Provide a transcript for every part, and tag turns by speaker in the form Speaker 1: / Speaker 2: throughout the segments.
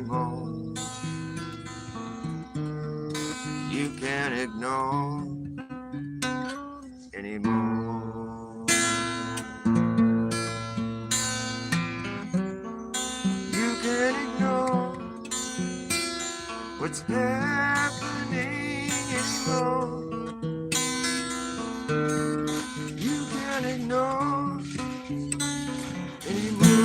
Speaker 1: anymore. You can't ignore anymore. You can't ignore what's happening anymore. You can't ignore anymore.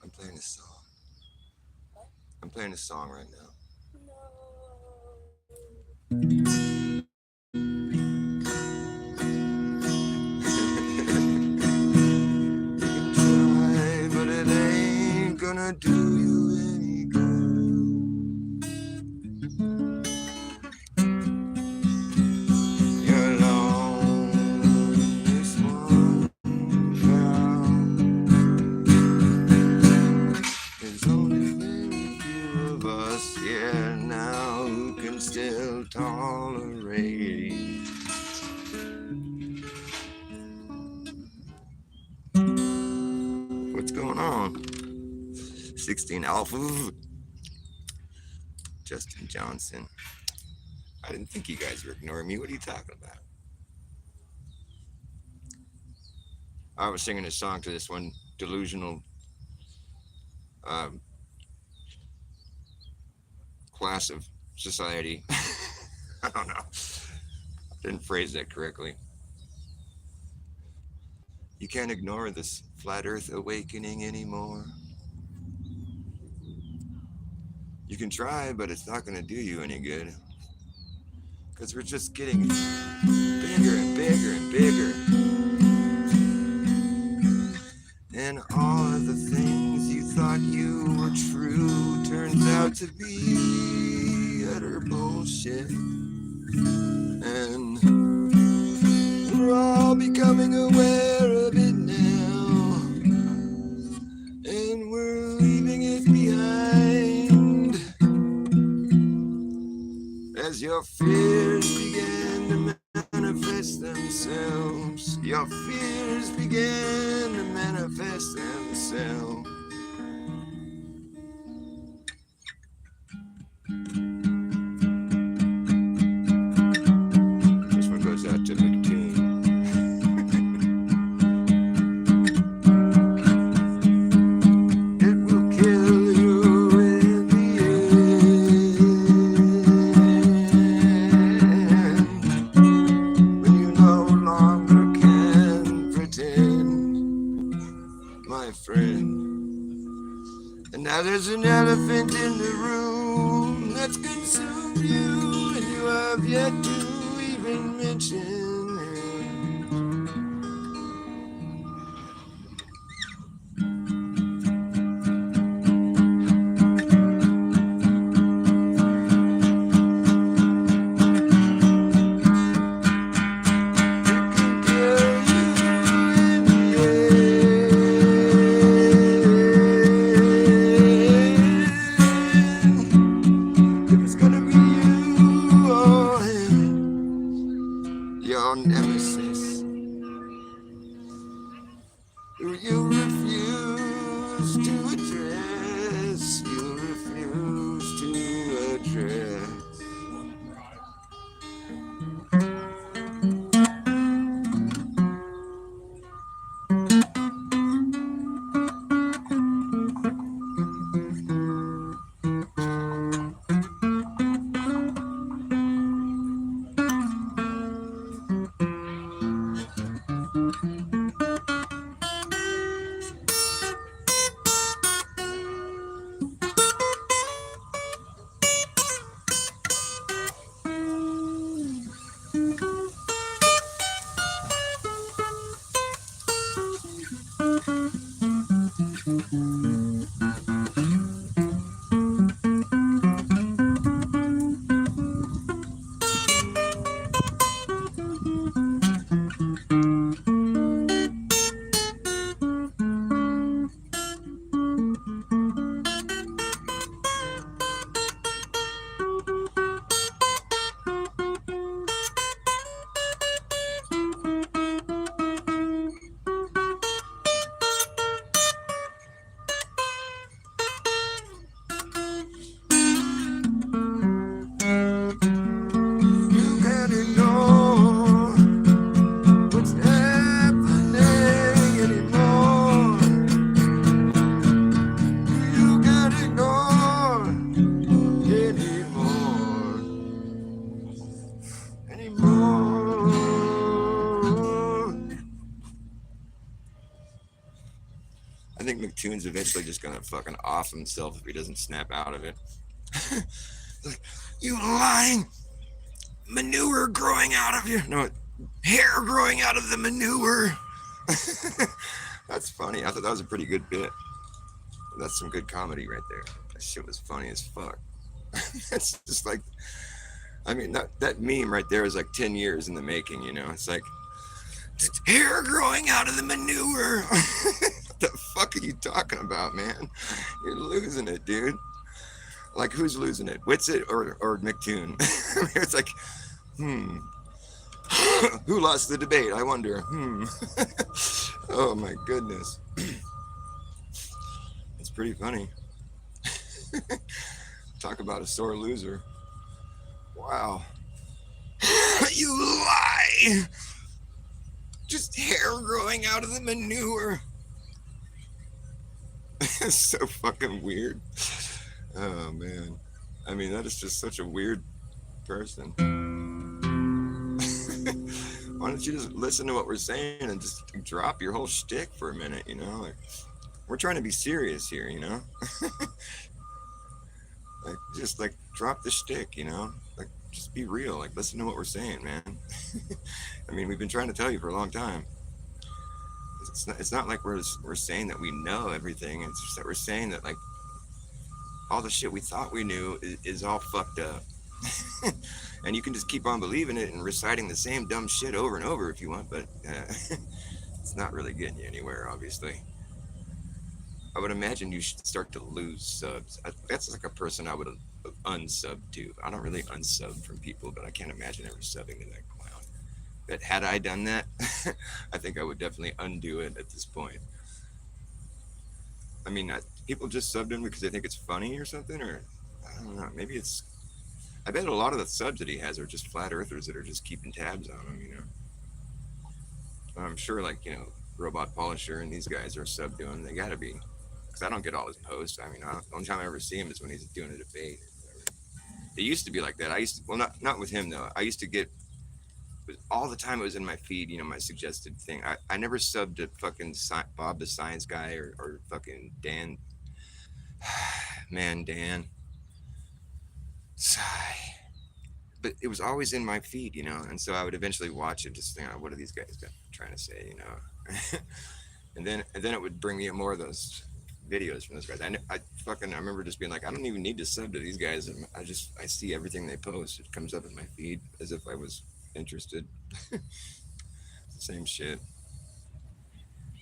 Speaker 1: I'm playing this song. What? I'm playing this song right now. Try, but it ain't gonna do you any good. You're alone, this one found. There's only very few of us here now who can still tolerate. What's going on? 16 Alpha. Justin Johnson. I didn't think you guys were ignoring me. What are you talking about? I was singing a song to this one delusional class of society. I don't know. Didn't phrase that correctly. You can't ignore this flat earth awakening anymore. You can try, but it's not going to do you any good. Because we're just getting bigger and bigger and bigger. And all of the things you thought you were true turns out to be utter bullshit. And we're all becoming aware of it now. And we're leaving it behind. As your fears begin to manifest themselves, your fears begin to manifest themselves. This one goes out to McToon. It will kill you in the end when you no longer can pretend, my friend. And now there's an elephant in the room that's consumed you, and you have yet to even mention him. Your nemesis, who you refuse to address, you refuse to address. think McToon's eventually just gonna fucking off himself if he doesn't snap out of it. Like, you lying manure growing out of your no hair growing out of the manure. That's funny. I thought that was a pretty good bit. That's some good comedy right there. That shit was funny as fuck. That's just like, I mean, that meme right there is like 10 years in the making, you know? It's like, hair growing out of the manure. What the fuck are you talking about, man? You're losing it, dude. Like, who's losing it? Witsit or McToon? I mean, it's like, who lost the debate? I wonder. Oh my goodness. It's pretty funny. Talk about a sore loser. Wow. You lie! Just hair growing out of the manure. It's so fucking weird. Oh man. I mean, that is just such a weird person. Why don't you just listen to what we're saying and just drop your whole shtick for a minute, you know? Like, we're trying to be serious here, you know? Like, just like drop the shtick, you know? Like, just be real. Like, listen to what we're saying, man. I mean, we've been trying to tell you for a long time. It's not like we're saying that we know everything. It's just that we're saying that, like, all the shit we thought we knew is all fucked up. And you can just keep on believing it and reciting the same dumb shit over and over if you want, but it's not really getting you anywhere, obviously. I would imagine you should start to lose subs. That's like a person I would unsub to. I don't really unsub from people, but I can't imagine ever subbing to that clown. But had I done that, I think I would definitely undo it at this point. I mean, people just subbed him because they think it's funny or something, or I don't know. Maybe it's. I bet a lot of the subs that he has are just flat earthers that are just keeping tabs on him, you know. I'm sure, like, you know, Robot Polisher and these guys are subbed to him. They gotta be, because I don't get all his posts. I mean, the only time I ever see him is when he's doing a debate. It used to be like that. I used to, well, not with him though. I used to get all the time. It was in my feed, you know, my suggested thing. I never subbed to fucking Bob the Science Guy or fucking Dan. Man, Dan. Sigh. But it was always in my feed, you know, and so I would eventually watch it, just think, oh, what are these guys trying to say, you know? and then it would bring me more of those videos from those guys. I remember just being like, I don't even need to sub to these guys. I see everything they post. It comes up in my feed as if I was interested. Same shit.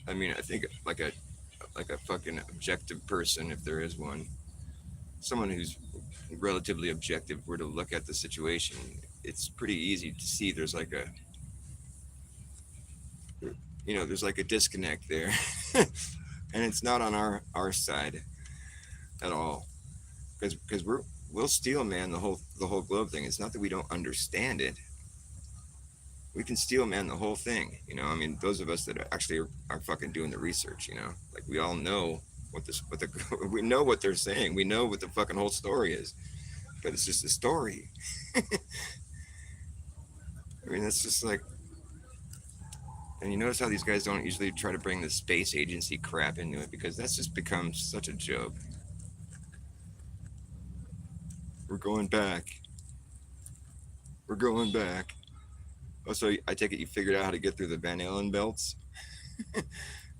Speaker 1: I mean, I think like a fucking objective person, if there is one, someone who's relatively objective, were to look at the situation, it's pretty easy to see there's like a, you know, there's like a disconnect there. And it's not on our side at all, because we'll steel man the whole globe thing. It's not that we don't understand it. We can steel man the whole thing, you know. I mean, those of us that actually are fucking doing the research, you know, like we all know we know what they're saying. We know what the fucking whole story is, but it's just a story. I mean, it's just like, and you notice how these guys don't usually try to bring the space agency crap into it, because that's just become such a joke. We're going back. Oh, so I take it you figured out how to get through the Van Allen belts?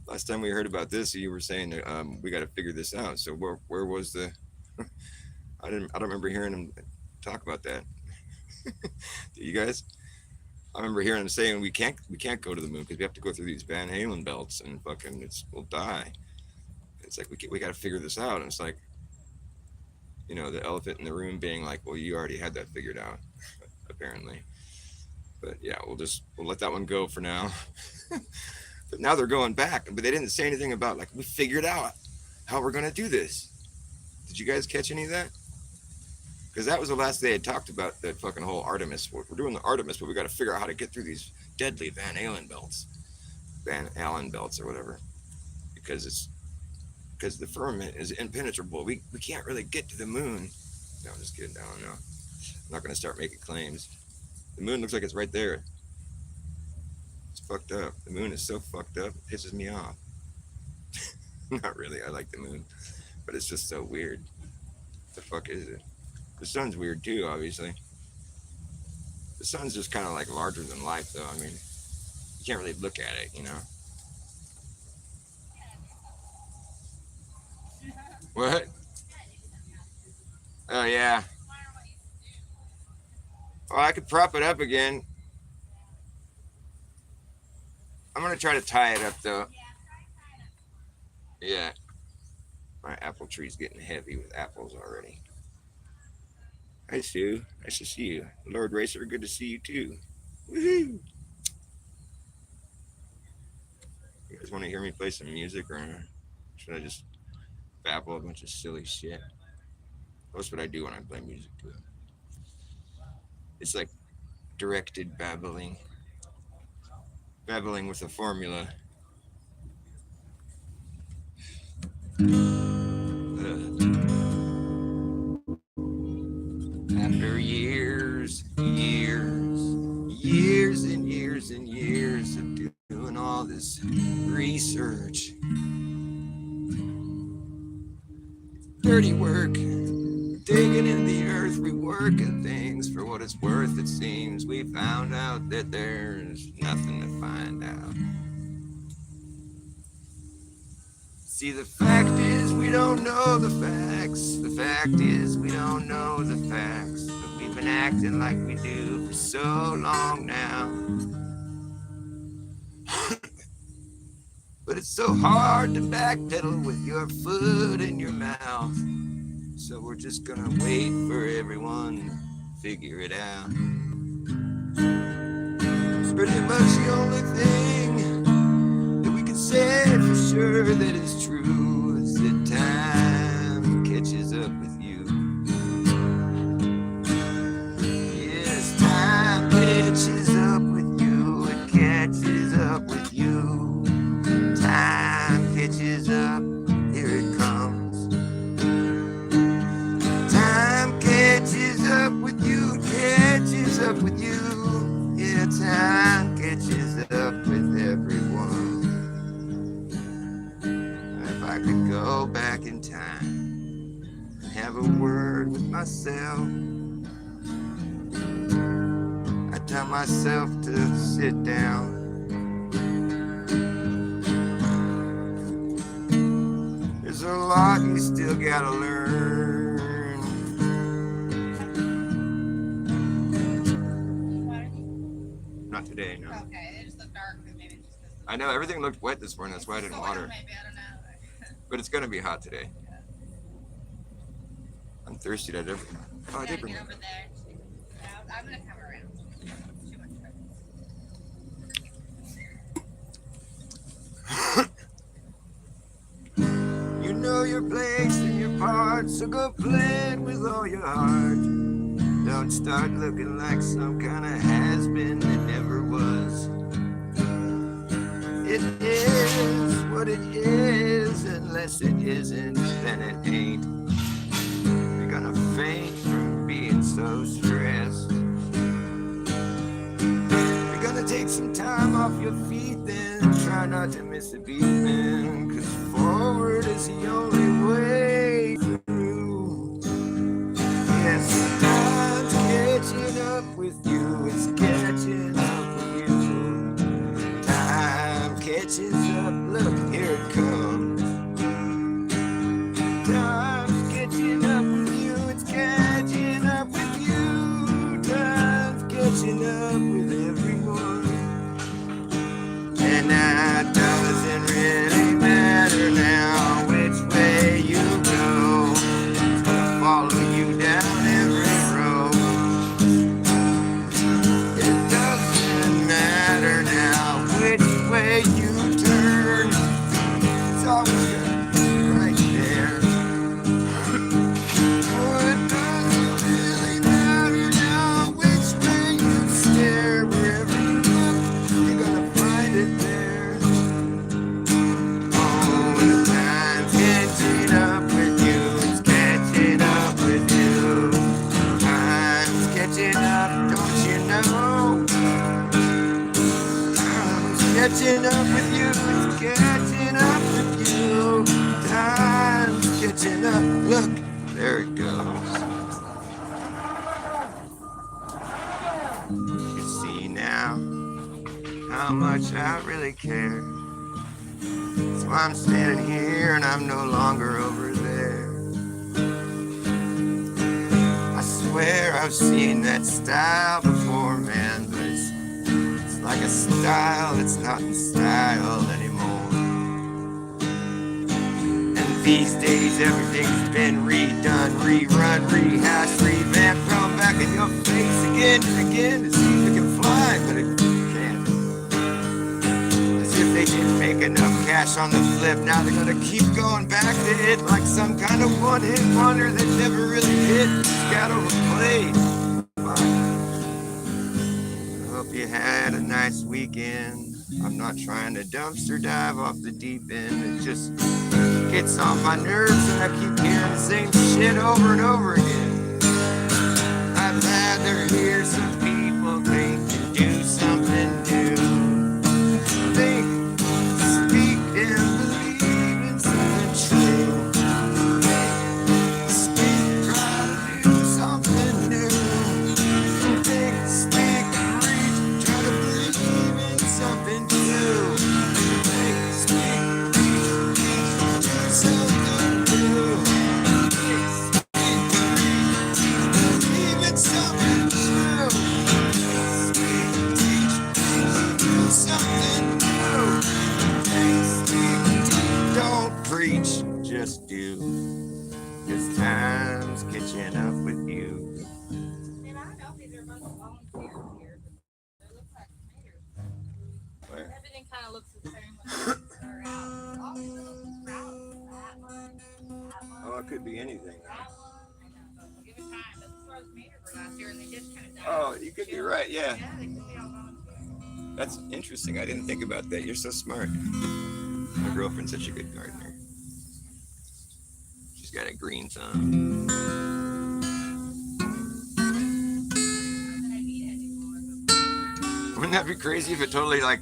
Speaker 1: Last time we heard about this, you were saying we got to figure this out. So where was the? I don't remember hearing him talk about that. Do you guys? I remember hearing him saying we can't go to the moon because we have to go through these Van Halen belts and fucking we'll die. It's like we got to figure this out, and it's like, you know, the elephant in the room being like, well, you already had that figured out, apparently. But yeah, we'll let that one go for now. But now they're going back, but they didn't say anything about, like, we figured out how we're gonna do this. Did you guys catch any of that? Because that was the last they had talked about, that fucking whole Artemis. We're doing the Artemis, but we got to figure out how to get through these deadly Van Allen belts or whatever, because the firmament is impenetrable. We can't really get to the moon. No, I'm just kidding. I don't know. I'm not gonna start making claims. The moon looks like it's right there. It's fucked up. The moon is so fucked up, it pisses me off. Not really. I like the moon, but it's just so weird. The fuck is it? The sun's weird too, obviously. The sun's just kind of like larger than life, though. I mean, you can't really look at it, you know. What? Oh yeah. Well, I could prop it up again. I'm gonna try to tie it up though. Yeah. My apple tree's getting heavy with apples already. Hi Sue. Nice to see you. Lord Racer, good to see you too. Woohoo! You guys want to hear me play some music or should I just babble a bunch of silly shit? That's what I do when I play music too. It's like directed babbling. Babbling with a formula. After years and years and years of doing all this research, dirty work, digging in the earth, reworking things for what it's worth. It seems we found out that there's nothing to find out. See, the fact is we don't know the facts. The fact is we don't know the facts. But we've been acting like we do for so long now. But it's so hard to backpedal with your foot in your mouth. So we're just gonna wait for everyone to figure it out. It's pretty much the only thing that we can say for sure that is true is that time catches up with you. Yes, time catches up with you. It catches up with you. Time catches up. Here it comes. Time catches up with you. Catches up with you. Yeah, time catches up with everyone. If I could go back in time and have a word with myself, I tell myself to sit down. There's a lot you still gotta learn. Not today, no.
Speaker 2: Okay, it just looked dark, but maybe just because.
Speaker 1: I know everything looked wet this morning. That's why I didn't water.
Speaker 2: Maybe I don't know.
Speaker 1: But it's gonna be hot today. I'm thirsty to everything. Oh, I did bring it.
Speaker 2: Over there. Yeah, I'm gonna come around. It's too much fun.
Speaker 1: You know your place and your part, so go play it with all your heart. Don't start looking like some kind of has-been that never was. It is what it is, unless it isn't, then it ain't. You're gonna faint from being so stressed. You're gonna take some time off your feet then, try not to miss a beat, man, 'cause forward is the only way through. Yes, time's catching up with you, it's catching up with you. Time catches up, look, here it comes. Time's catching up with you, it's catching up with you. Time's catching up with everyone. And now it doesn't really matter now which way you go. It's gonna follow you down every road. It doesn't matter now which way you turn. It's always gonna be right there. Oh, it doesn't really matter now which way you stare. Wherever you look, you're gonna find it there. Oh, the time's catching up with you. It's catching up with you. Time's catching up, don't you know? Time's catching up with you. It's catching up with you. time's catching up. Look, there it goes. You see now how much I really care. So I'm standing here and I'm no longer over there. I swear I've seen that style before, man, but it's like a style that's not in style anymore. And these days everything's been redone, rerun, rehashed, revamped, thrown back in your face again and again to see if it can fly, but it can't. As if they didn't make enough cash on the flip, now they're gonna keep going back to it like some kind of one-hit wonder that never really hit. Just got overplayed. I hope you had a nice weekend. I'm not trying to dumpster dive off the deep end. It just gets on my nerves and I keep hearing the same shit over and over again. I'd rather hear some people think and do something new. Think, speak, and believe in something true. Think, speak, try to do something new. Think, speak, and reach, try to believe in something true. Think, speak, reach, do something new. Think, speak, reach, believe in something true. Think, speak, teach, do something new. Think, speak, teach, don't preach, just do. 'Cause time's catching up with you.
Speaker 2: And I don't know if these are a bunch of volunteers here, but they look like tomatoes.
Speaker 1: Where?
Speaker 2: Everything kind of looks the same when they're out. All these little sprouts. That one. That one.
Speaker 1: Oh, it could be anything.
Speaker 2: That one. I know. But we'll give it time. But this is where the tomatoes were last year, and they just kind of died.
Speaker 1: Oh, you could be right, yeah.
Speaker 2: Yeah, they could be all volunteers.
Speaker 1: That's interesting. I didn't think about that. You're so smart. My girlfriend's such a good gardener. She's got a green thumb. Wouldn't that be crazy if it totally like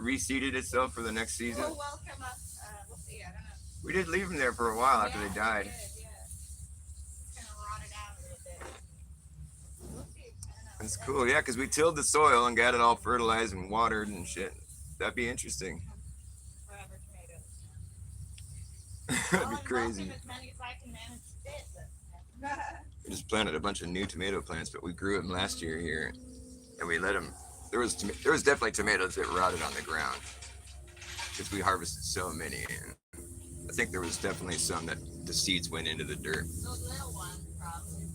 Speaker 1: reseeded itself for the next season?
Speaker 2: We'll welcome us. We'll see. I don't know.
Speaker 1: We did leave them there for a while after they died.
Speaker 2: Yeah. It's kind of rotted out a little bit. We'll see. I don't know.
Speaker 1: That's cool, yeah, because we tilled the soil and got it all fertilized and watered and shit. That'd be interesting.
Speaker 2: Forever tomatoes.
Speaker 1: That'd be crazy.
Speaker 2: As many as I can manage to fit, but
Speaker 1: We just planted a bunch of new tomato plants, but we grew them last year here, and we let them. There was definitely tomatoes that rotted on the ground because we harvested so many, and I think there was definitely some that the seeds went into the dirt.
Speaker 2: those little ones probably.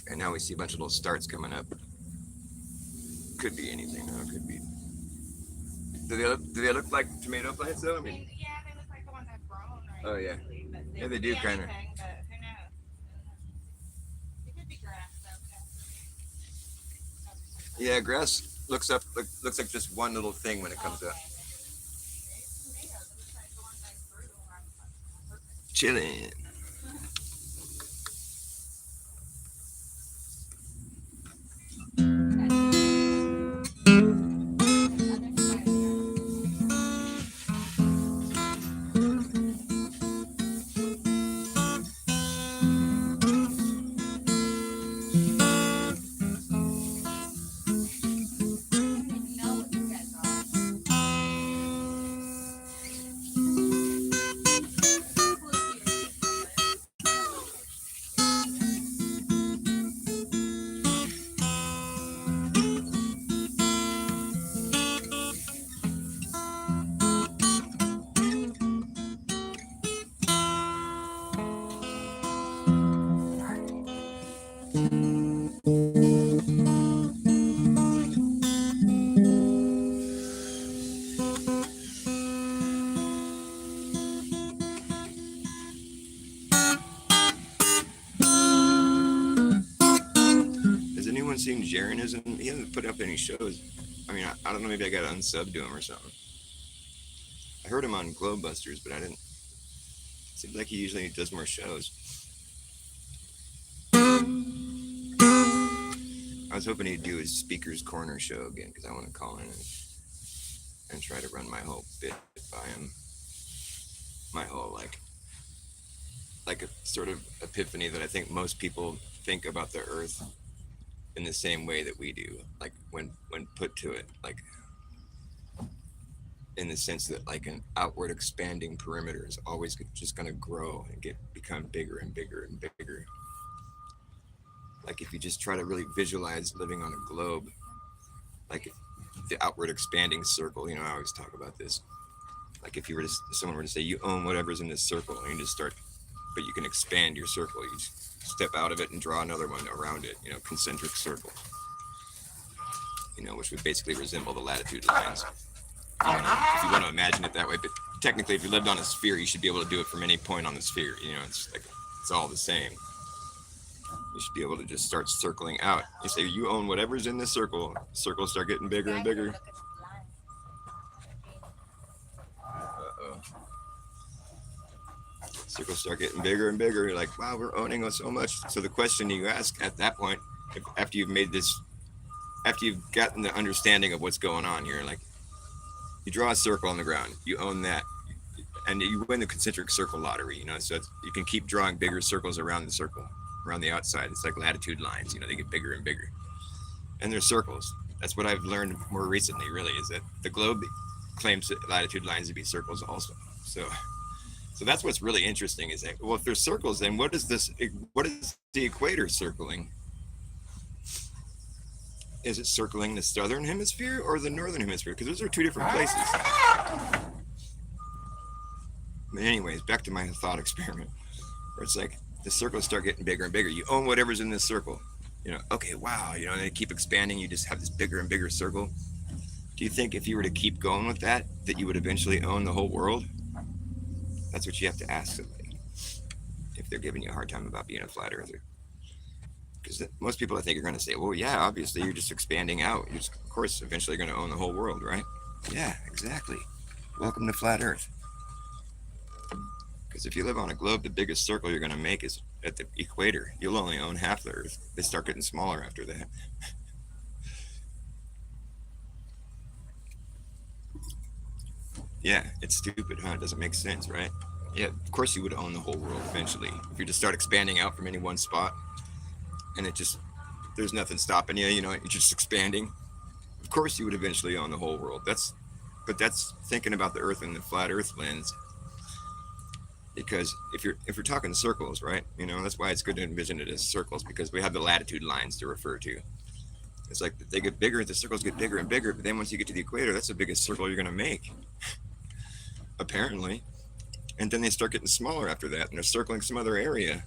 Speaker 1: And now we see a bunch of little starts coming up. Could be anything, though. Could be. Do they look like tomato plants though? I mean,
Speaker 2: Yeah, they look like the ones I've grown. Right?
Speaker 1: Oh, yeah.
Speaker 2: Usually, but
Speaker 1: Yeah, they
Speaker 2: could
Speaker 1: do
Speaker 2: be
Speaker 1: kinda.
Speaker 2: anything, but who knows? It could be grass though.
Speaker 1: yeah, grass looks like just one little thing when it comes up. Chilling. Has anyone seen Jeranism? He hasn't put up any shows. I mean, I don't know. Maybe I got to unsub to him or something. I heard him on Globebusters, but I didn't. It seems like he usually does more shows. I was hoping he'd do his Speaker's Corner show again because I want to call in and try to run my whole bit by him. my whole like a sort of epiphany that I think most people think about the Earth in the same way that we do. Like when put to it, like in the sense that like an outward expanding perimeter is always just going to grow and become bigger and bigger and bigger. Like if you just try to really visualize living on a globe, like the outward expanding circle, I always talk about this. Like if you were to, if someone were to say you own whatever's in this circle, and you just start, but you can expand your circle. You just step out of it and draw another one around it. Concentric circle. Which would basically resemble the latitude lines. If you want to imagine it that way, but technically, if you lived on a sphere, you should be able to do it from any point on the sphere. It's like it's all the same. You should be able to just start circling out. You say you own whatever's in this circle. Circles start getting bigger and bigger. Uh-oh. Circles start getting bigger and bigger. You're like, wow, we're owning so much. So the question you ask at that point, after you've made this, after you've gotten the understanding of what's going on here, like you draw a circle on the ground, you own that, and you win the concentric circle lottery. So you can keep drawing bigger circles around the circle, around the outside. It's like latitude lines. They get bigger and bigger, and they're circles. That's what I've learned more recently. Really, is that the globe claims latitude lines to be circles also. So that's what's really interesting. Is that, well, if they're circles, then what is this? What is the equator circling? Is it circling the southern hemisphere or the northern hemisphere? Because those are two different places. But anyways, back to my thought experiment, where it's like the circles start getting bigger and bigger. You own whatever's in this circle. Okay, wow, and they keep expanding. You just have this bigger and bigger circle. Do you think if you were to keep going with that you would eventually own the whole world? That's what you have to ask somebody if they're giving you a hard time about being a flat earther. Because most people, I think, are going to say, well, yeah, obviously you're just expanding out. You're just, of course, eventually going to own the whole world, right? Yeah, exactly. Welcome to flat Earth. Because if you live on a globe, the biggest circle you're going to make is at the equator. You'll only own half the Earth. They start getting smaller after that. Yeah, it's stupid, huh? It doesn't make sense, right? Yeah, of course you would own the whole world eventually. If you just start expanding out from any one spot, and there's nothing stopping you, you're just expanding. Of course you would eventually own the whole world. That's thinking about the Earth in the flat Earth lens. Because if we're talking circles, right? That's why it's good to envision it as circles, because we have the latitude lines to refer to. It's like they get bigger, the circles get bigger and bigger, but then once you get to the equator, that's the biggest circle you're going to make, apparently. And then they start getting smaller after that, and they're circling some other area.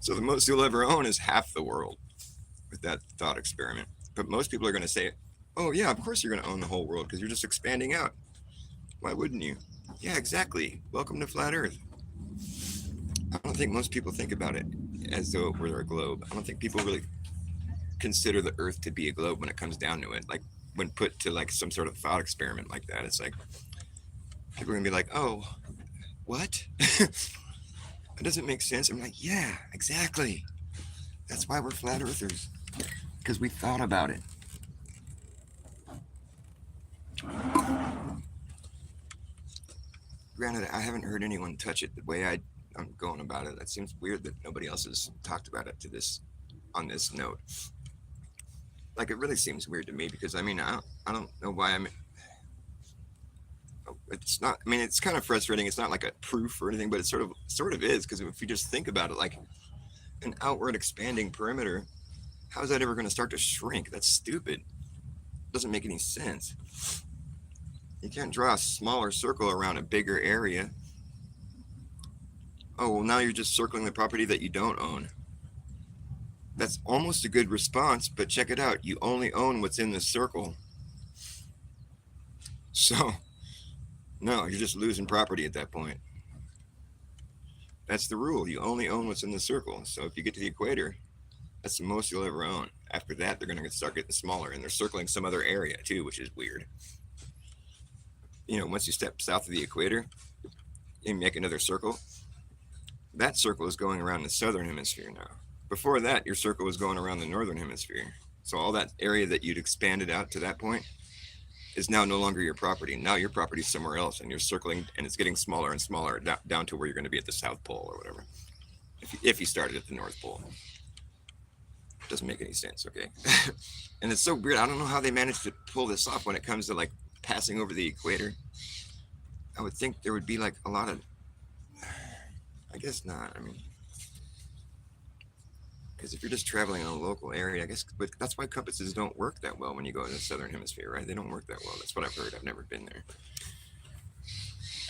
Speaker 1: So the most you'll ever own is half the world with that thought experiment. But most people are going to say, oh, yeah, of course you're going to own the whole world because you're just expanding out. Why wouldn't you? Yeah, exactly. Welcome to flat Earth. I don't think most people think about it as though it were a globe. I don't think people really consider the Earth to be a globe when it comes down to it. Like when put to like some sort of thought experiment like that, it's like people are going to be like, oh, what? It doesn't make sense. I'm like, yeah, exactly. That's why we're flat earthers, because we thought about it. Granted, I haven't heard anyone touch it the way I'm going about it. That seems weird that nobody else has talked about it on this note. Like it really seems weird to me because I don't know why it's not. I mean, it's kind of frustrating. It's not like a proof or anything, but it sort of is, because if you just think about it, like an outward expanding perimeter, how is that ever going to start to shrink? That's stupid. It doesn't make any sense. You can't draw a smaller circle around a bigger area. Oh, well, now you're just circling the property that you don't own. That's almost a good response, but check it out. You only own what's in the circle. So, no, you're just losing property at that point. That's the rule. You only own what's in the circle. So if you get to the equator, that's the most you'll ever own. After that, they're going to start getting smaller, and they're circling some other area too, which is weird. Once you step south of the equator, you make another circle. That circle is going around the southern hemisphere now. Before that, your circle was going around the northern hemisphere. So all that area that you'd expanded out to that point, is now no longer your property. Now your property is somewhere else, and you're circling, and it's getting smaller and smaller down to where you're going to be at the South Pole or whatever. If you started at the North Pole, it doesn't make any sense. Okay, and it's so weird. I don't know how they managed to pull this off when it comes to like passing over the equator. I would think there would be like a lot of. I guess not. I mean, because if you're just traveling in a local area, I guess, but that's why compasses don't work that well when you go to the southern hemisphere, right? They don't work that well. That's what I've heard. I've never been there.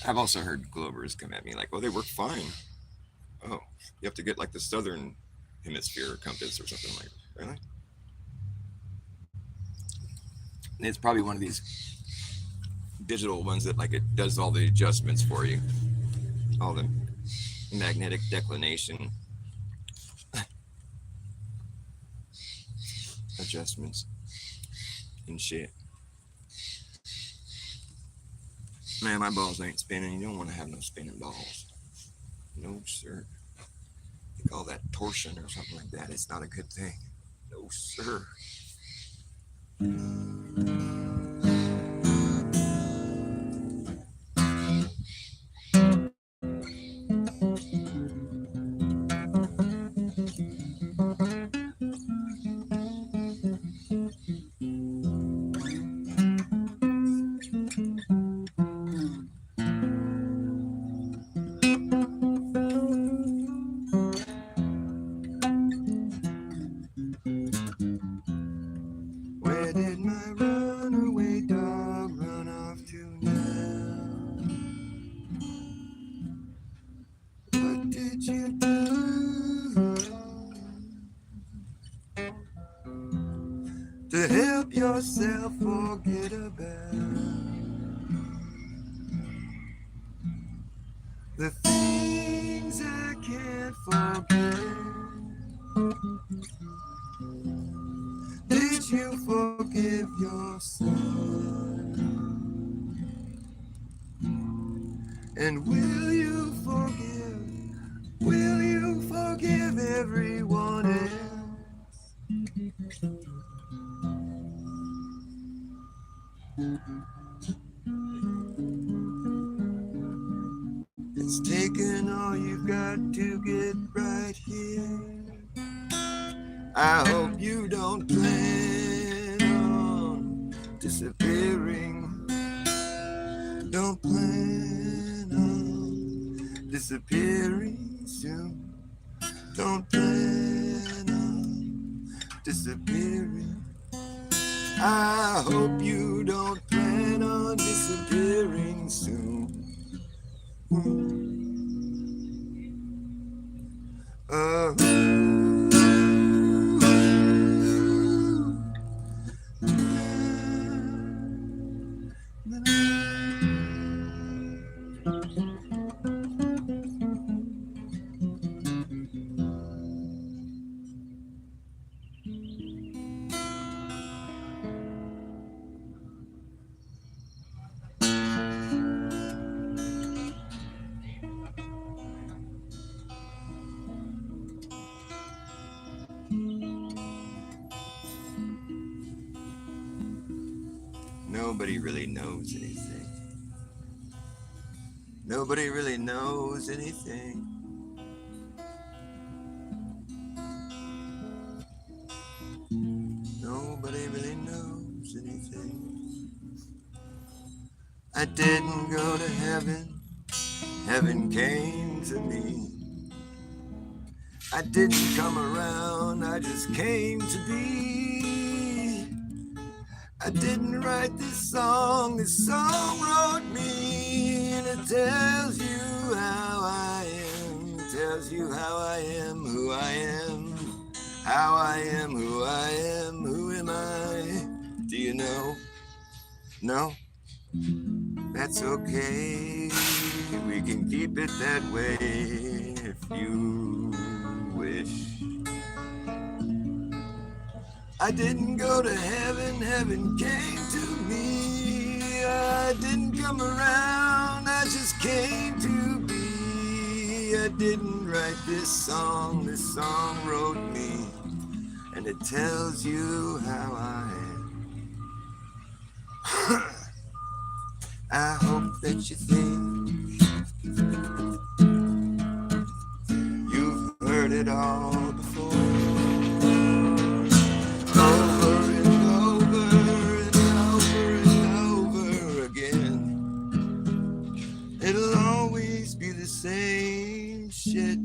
Speaker 1: I've also heard Glovers come at me like, "Oh, they work fine." Oh, you have to get like the southern hemisphere compass or something like that. Really? And it's probably one of these digital ones that like it does all the adjustments for you, all the magnetic declination adjustments and shit. Man, my balls ain't spinning. You don't want to have no spinning balls. No, sir. They call that torsion or something like that. It's not a good thing. No, sir. Where did my runaway dog run off to now? What did you do to help yourself forget about the things I can't forget? Did you forgive yourself? And will you forgive? Will you forgive everyone else? It's taken all you've got to get right here. I hope you don't plan on disappearing. Don't plan on disappearing soon. Don't plan on disappearing. I hope you don't plan on disappearing soon. Nobody really knows anything. Nobody really knows anything. Nobody really knows anything. I didn't go to heaven. Heaven came to me. I didn't come around. I just came to be. I didn't write this song wrote me, and it tells you how I am, it tells you how I am, who I am, how I am, who I am, who am I, do you know? No? That's okay, we can keep it that way if you wish. I didn't go to heaven, heaven came to me. I didn't come around, I just came to be. I didn't write this song wrote me. And it tells you how I am. I hope that you think you've heard it all before, over and over and over and over again. It'll always be the same shit,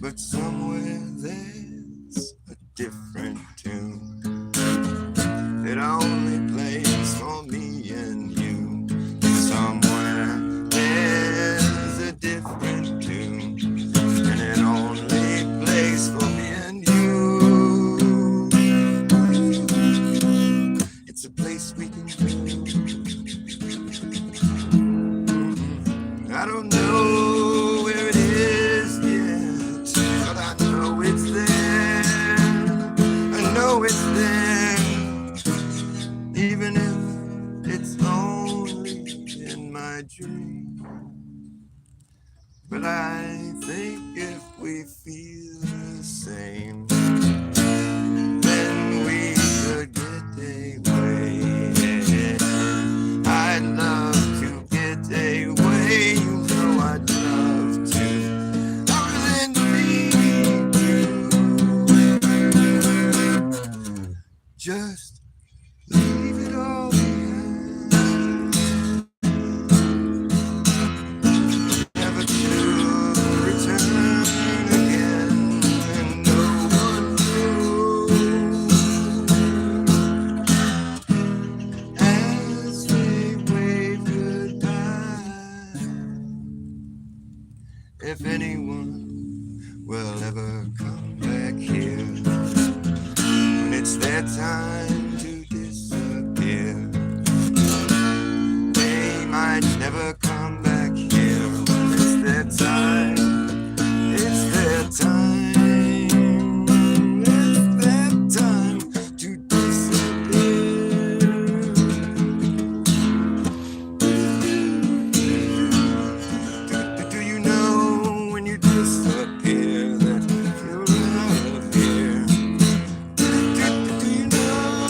Speaker 1: but somewhere there's a different tune that only plays for me and you. Somewhere there's a different tune, and it only plays for me and you. It's a place we can go. I don't know where it is yet, but I know it's there. I know it's there, even if it's only in my dream. But I think if we feel the same, then we could get away. I'd love to get away, you know I'd love to. Other than need you, just leave it all behind, never to return again, and no one knows as we wave goodbye if anyone will ever come back here when it's their time to disappear. They might never come back here when it's their time. It's their time. It's their time to disappear. Do you know when you disappear that you're out of here? Do you know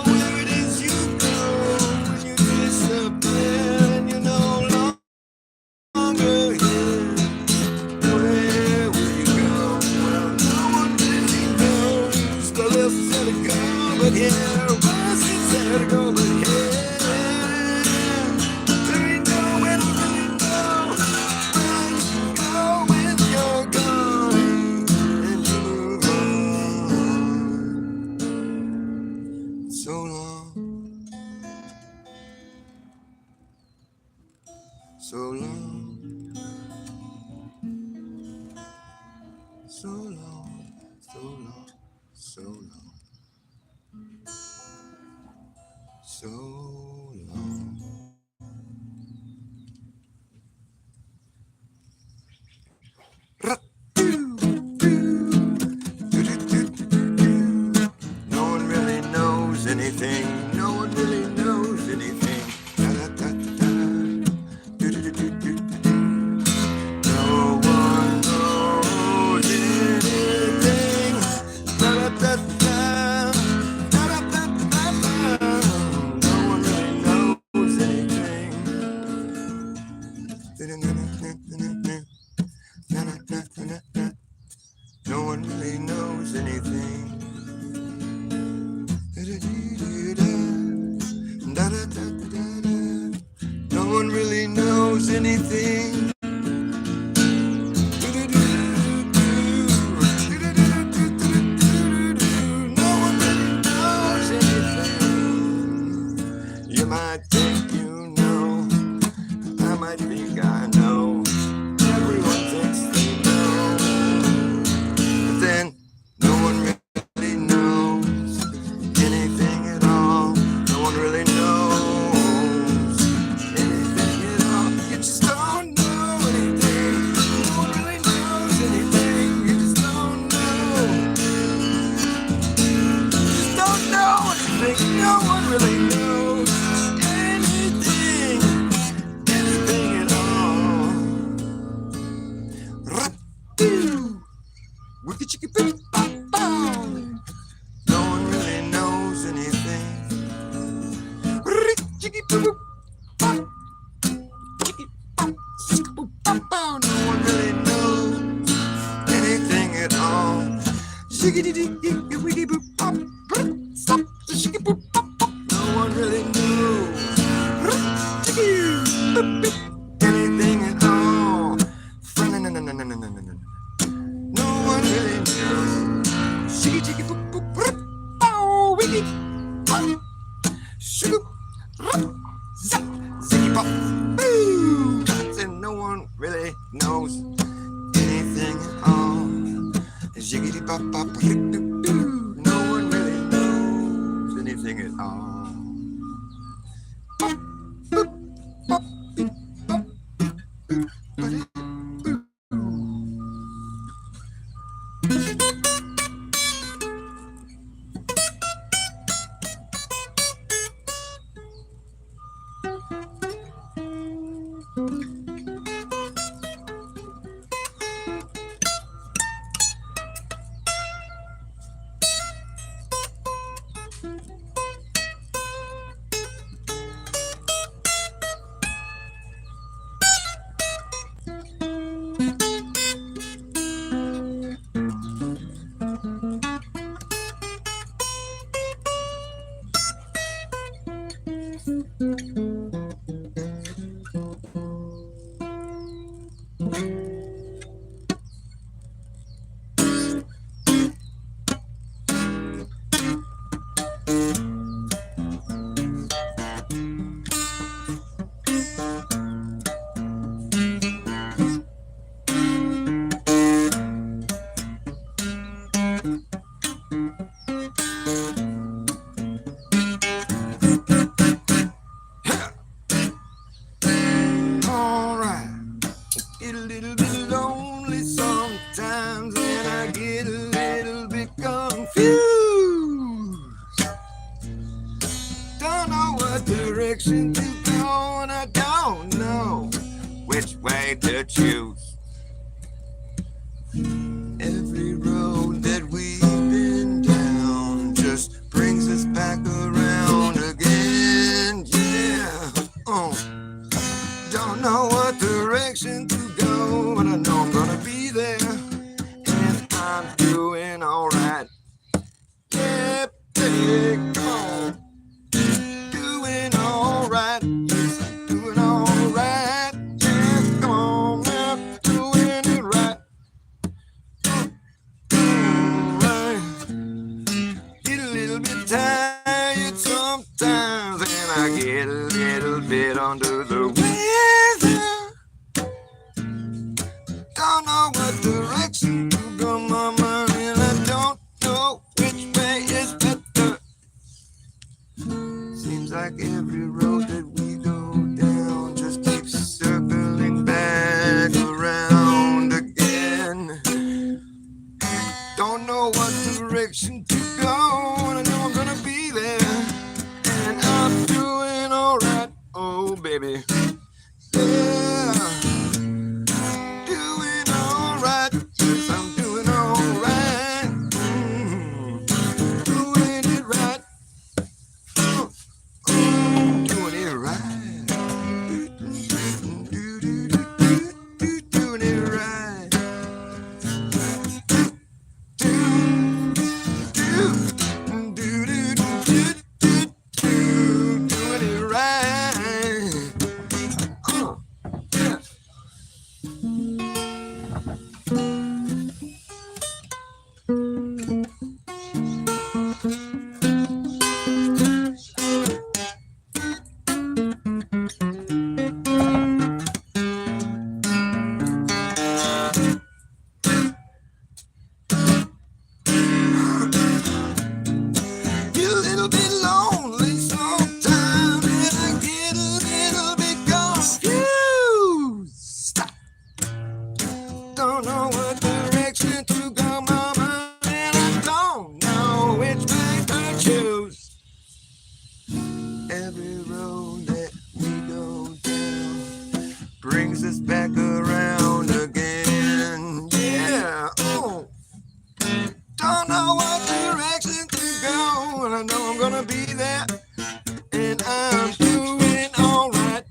Speaker 1: where it is you go when you disappear and you're no longer here? Where will you go? Well, no one really knows. The left said to go, but here, was it said to go, but here. Do you know when I really know where you go when you're gone and you move on? So long, so long, so long, so long, so long, so long. No one really knows anything. No one really knows anything. No one knows anything. No one really knows anything. No one really knows anything. No one really knows anything. No one really knows anything. You might think you know, I might think I know. Everyone thinks they know, but then no one really knows anything at all. No one really knows anything at all. You just don't know anything. No one really knows anything. You just don't know. You just don't know anything. No one really knows anything. Anything at all. No one really knows anything at all. No one really knows anything at all. No one really knows. And no one really knows anything at all. No one really knows anything at all. Alright, get a little bit lonely sometimes, and I get a little bit confused. Don't know what direction to go, and I don't know which way to choose. Every road that we've been down just brings us back around again, yeah. Don't know what direction to go, but I know I'm gonna be there, and I'm doing alright. Yeah, baby, come on. Doing alright, yes, I'm doing alright. Yeah, come on, now, doing it right. Alright. Get a little bit tired sometimes, and I get a little bit under the weather. Don't know what direction to go, mama, and I don't know which way is better. Seems like every road that we go down just keeps circling back around again. Don't know what direction to go, and I know I'm gonna be there, and I'm doing alright. Oh, baby. Yeah. Doing alright. Yes, I'm doing alright. Doing it right. Doing it right. Doing it right. Doing it right. Yeah. Get a little bit lonely sometimes, and I get a little bit confused. Stop. Don't know what direction to go, mama, and I don't know which way to choose. Every road that we go down brings us back around again. Yeah. Oh. Don't know what direction to go, and I know I'm gonna be there, and I'm doing alright.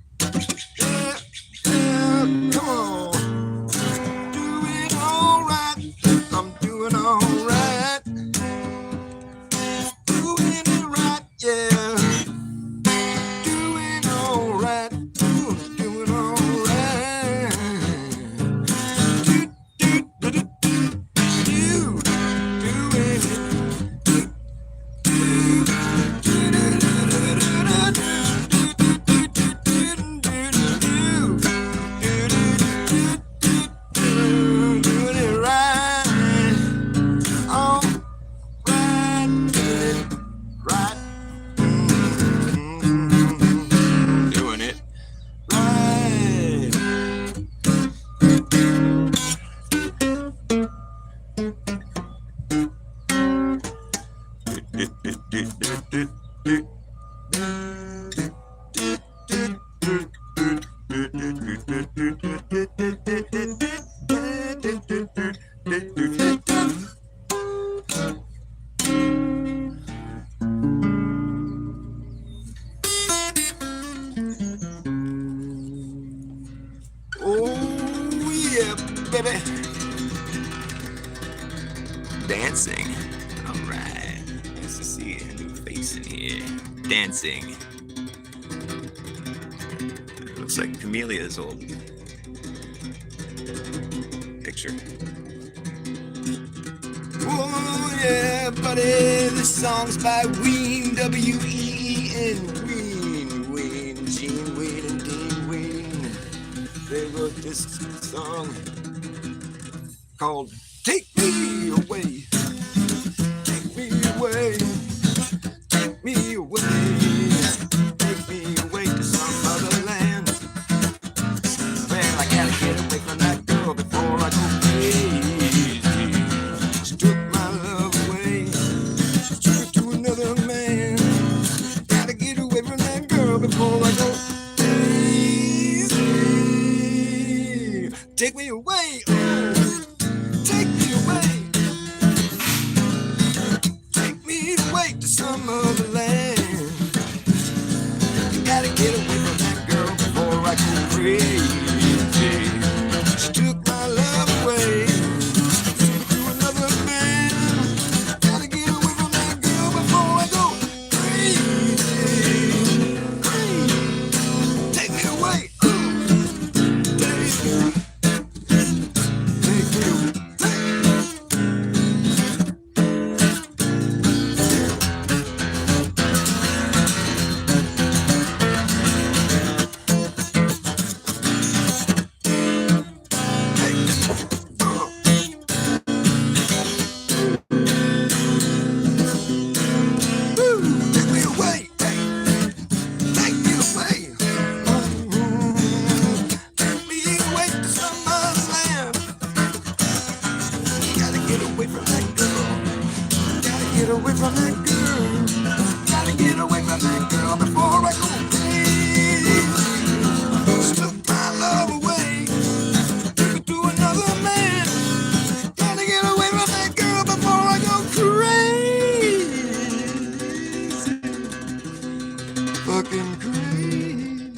Speaker 1: baby. Dancing. All right. Nice to see a new face in here. Dancing. Looks like Camelia's old picture. Oh yeah, buddy. This song's by Ween, W-E-E-N. Ween, Gene Ween and Dean Ween. They wrote this song called Take Me Away. Take me away. Take me away. Take me away to some other land. Well, I gotta get away from that girl before I go crazy. She took my love away. She took it to another man. Gotta get away from that girl before I go crazy. Take me away. Oh, take me away. Take me away to some other land. Gotta get away from that girl before I go crazy. She took my love away. Took it to another man. Gotta get away from that girl before I go crazy. Crazy. Take me away. Take me away. Away from that girl, gotta get away from that girl before I go crazy. She took my love away, took it to another man. Gotta get away from that girl before I go crazy. Fucking crazy.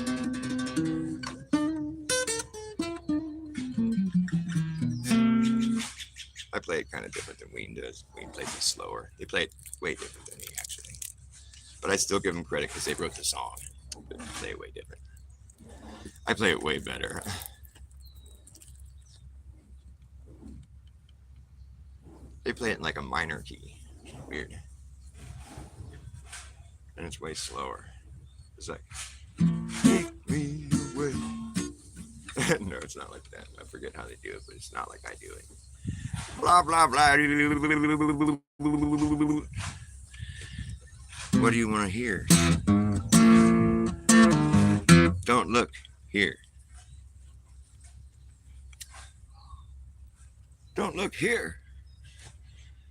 Speaker 1: I play it kind of different than Ween does. Ween plays it slower. They play it way different than me, actually. But I still give them credit because they wrote the song. But they play it way different. I play it way better. They play it in like a minor key. Weird. And it's way slower. It's like, take me away. No, it's not like that. I forget how they do it, but it's not like I do it. Blah, blah, blah. What do you want to hear? Don't look here. Don't look here.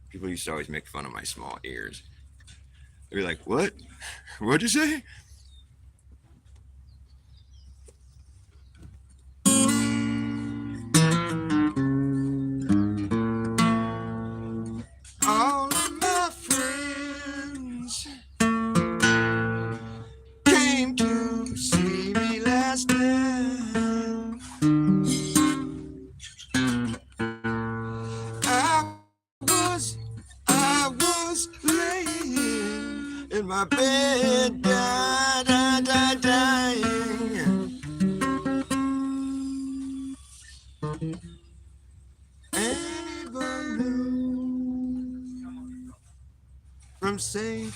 Speaker 1: People used to always make fun of my small ears. They'd be like, what? What'd you say? All of my friends came to see me last night. I was laying in my bed, dying. From Saint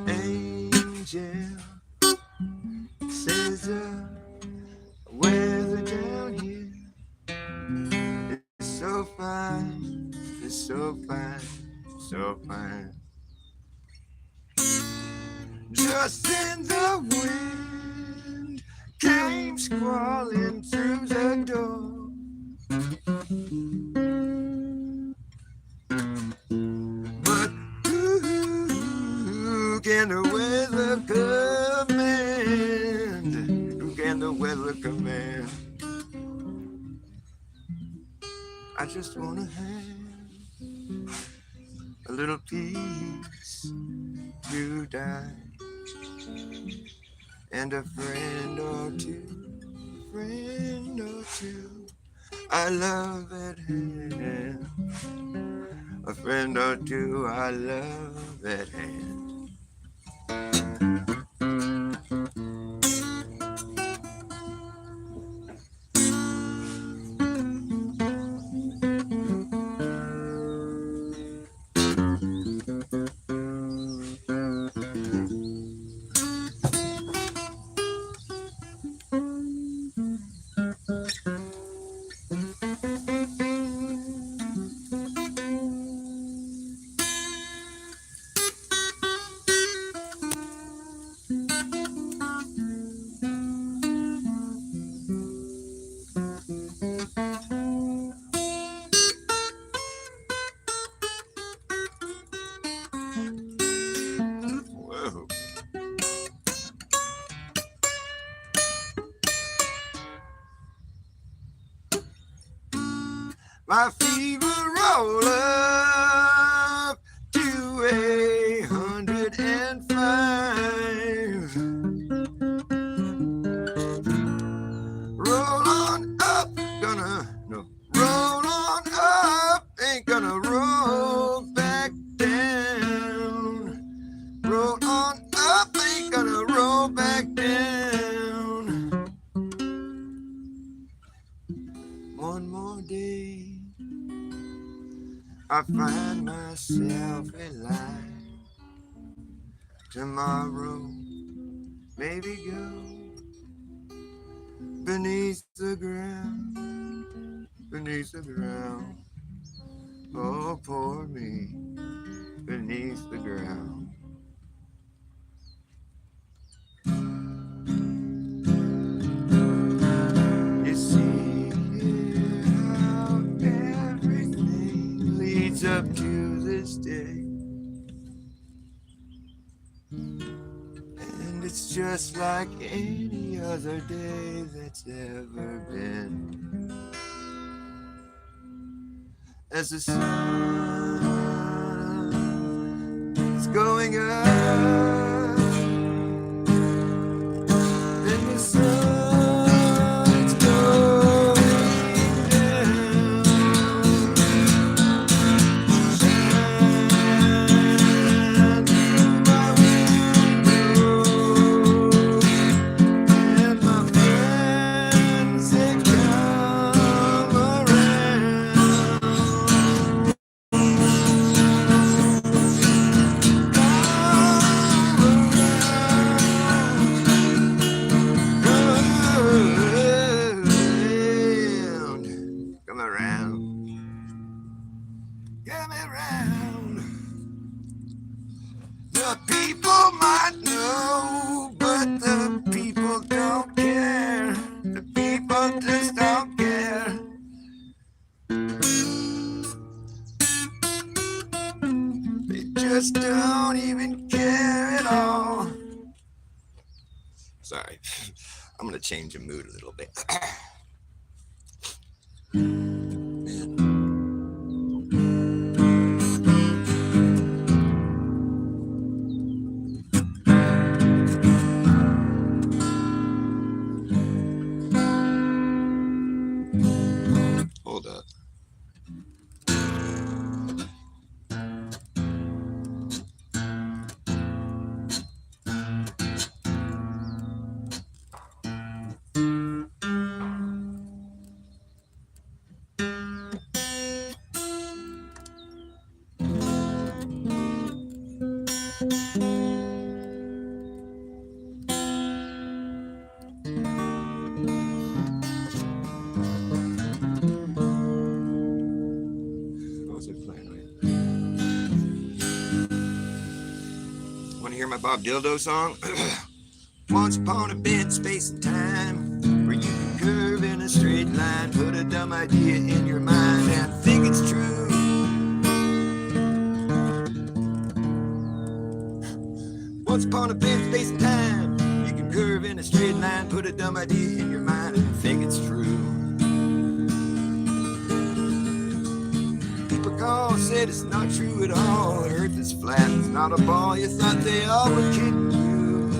Speaker 1: Angel says the weather down here is so fine, it's so fine, so fine. Just then the wind came squalling through the door. But who can the weather command? Who can the weather command? I just wanna have a little peace to die, and a friend or two, I love that hand. A friend or two, I love that hand. Whoa. My fever roll up to 105. Roll on up, roll on up, ain't gonna roll back down. Roll on up, ain't gonna roll back down. One more day, I find myself alive. Tomorrow, maybe go beneath the ground, beneath the ground. Oh, poor me, beneath the ground. You see how everything leads up to this day. And it's just like any other day that's ever been. As the sun is going up, then the sun's going down. Shine through my window, and my friends they come around. Come around, come around. The people might know, but the people don't care. The people just don't care. They just don't even care at all. Sorry, I'm gonna change the mood a little bit. Hold up. What was I playing with? Want to hear my Bob Dildo song? Once upon a bit, space and time, where you can curve in a straight line, put a dumb idea in your mind and think it's true. Once upon a bit, space and time, you can curve in a straight line, put a dumb idea in your mind and think it's true. People call, said it's not true at all. The earth is flat, it's not a ball. You thought they all were kidding you.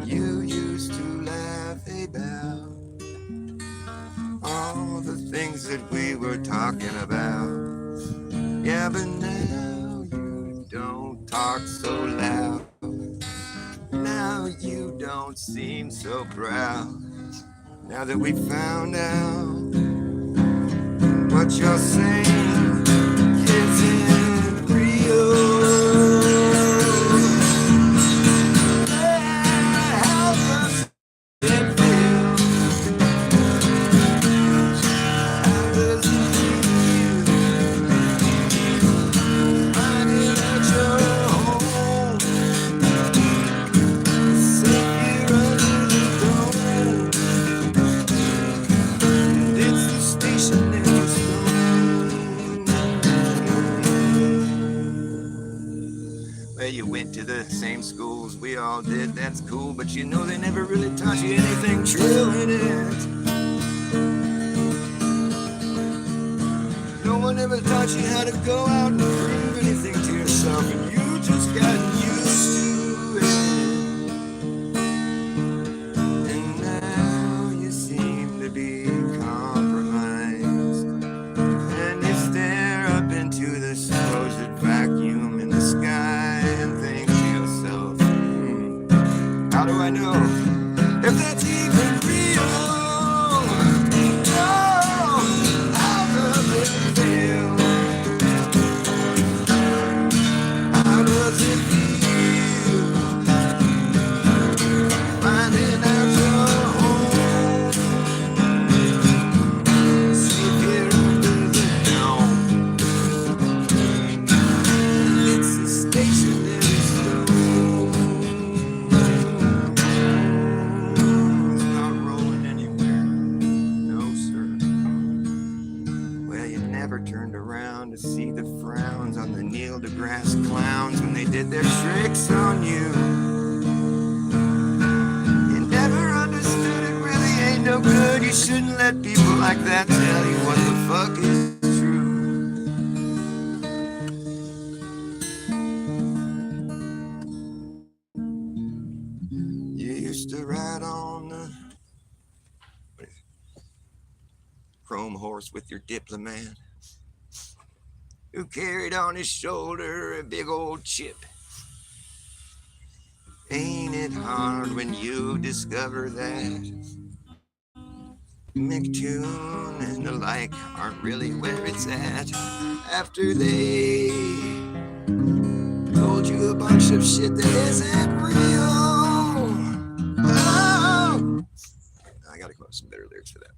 Speaker 1: You used to laugh about all the talking about. Yeah, but now you don't talk so loud. Now you don't seem so proud. Now that we found out what you're saying isn't real. How does it feel? How does it feel? Finding out you're home, safe here under the dome. And it's the station never stopped. Well, you went to the same schools we all did, that's cool, but you know they never really taught you anything true in it. No one ever taught you how to go out and prove anything to yourself, and you just got used to it. And now you seem to be compromised, and you stare up into the supposed vacuum in the sky and think to yourself, how do I know if that's even real? Oh, how does it feel? How does it feel? Finding out you're home, safe here under the dome. It's a stationary stone. It's not rolling anywhere. No, sir. Well, you never turned around to see the frowns on the Neil deGrasse clowns when they did their tricks on you. You never understood it really ain't no good. You shouldn't let people like that tell you what the fuck is true. You used to ride on the chrome horse with your diplomat, who carried on his shoulder a big old chip. Ain't it hard when you discover that McToon and the like aren't really where it's at after they told you a bunch of shit that isn't real? Oh! I gotta come up with some better lyrics for that.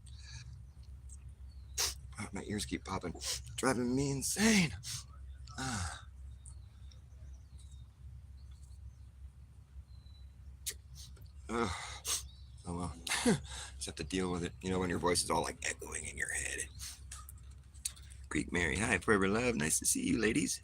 Speaker 1: Oh, my ears keep popping, driving me insane. Ah. Ugh. Oh well. Just have to deal with it. You know, when your voice is all like echoing in your head. Greek Mary, hi, forever love. Nice to see you, ladies.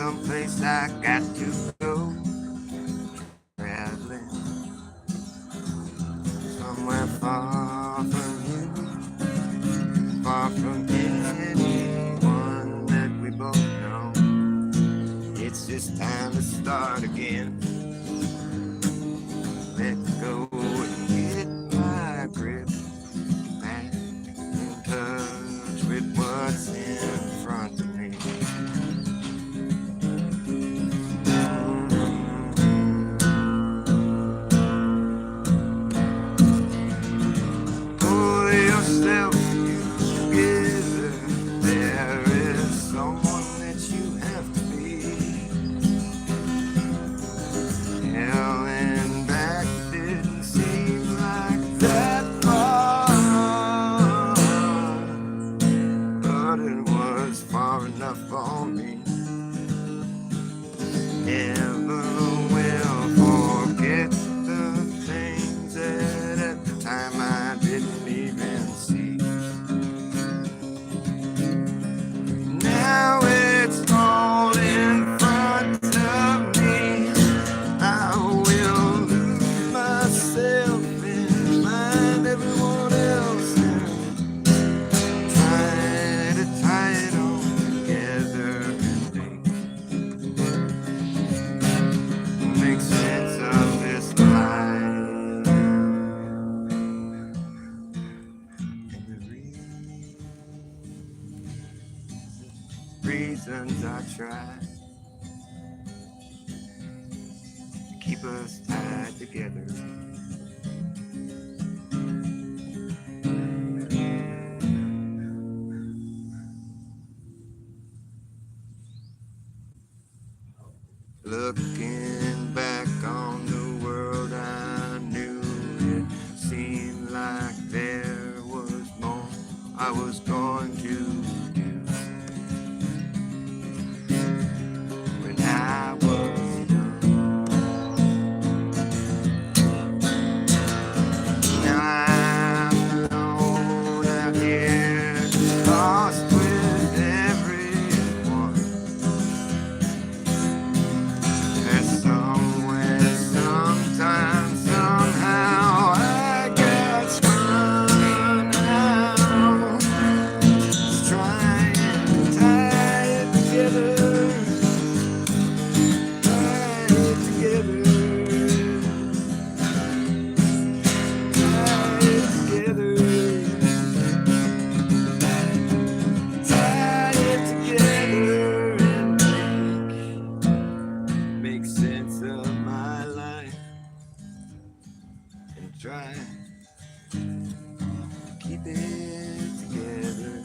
Speaker 1: someplace I got to go. Traveling somewhere far from you, far from anyone that we both know. It's just time to start again. Let go and get my grip, back in touch with what's in front of me. Pull yourself together. There is someone that you have to be. Hell and back didn't seem like that far, but it was far enough for me. Never will forget the things that at the time I didn't even see. Now it's all in front of me. I will lose myself and find everyone else and try to tie it all together and make sense of this life. And the reasons I try to keep us tied together. Looking back on the world I knew, it seemed like there was more I was going to do. When I was young, now I'm alone out here, lost with everyone. There's somewhere, sometime, somehow I got spun out. Just trying to tie it together, tie it together, tie it together, tie it together and make sense of my life and try to keep it together.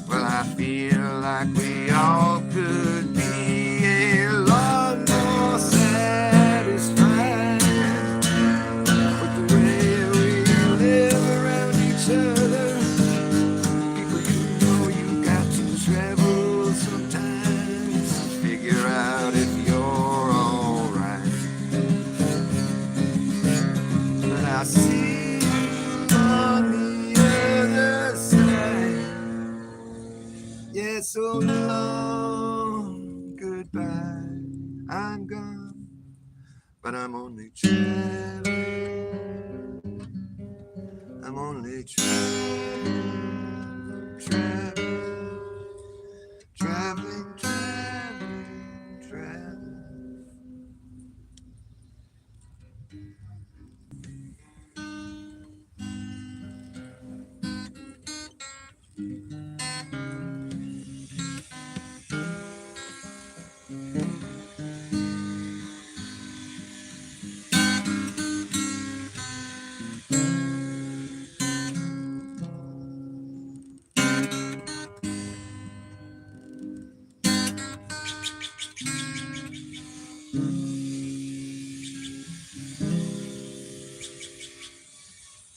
Speaker 1: Well, I feel like we all could be a lot more satisfied with the way we live around each other. People, you know you got to travel sometimes to figure out if you're alright. But I see you on the other side. Yeah, so long, goodbye. I'm gone, but I'm only traveling. I'm only traveling, traveling, traveling, traveling, traveling.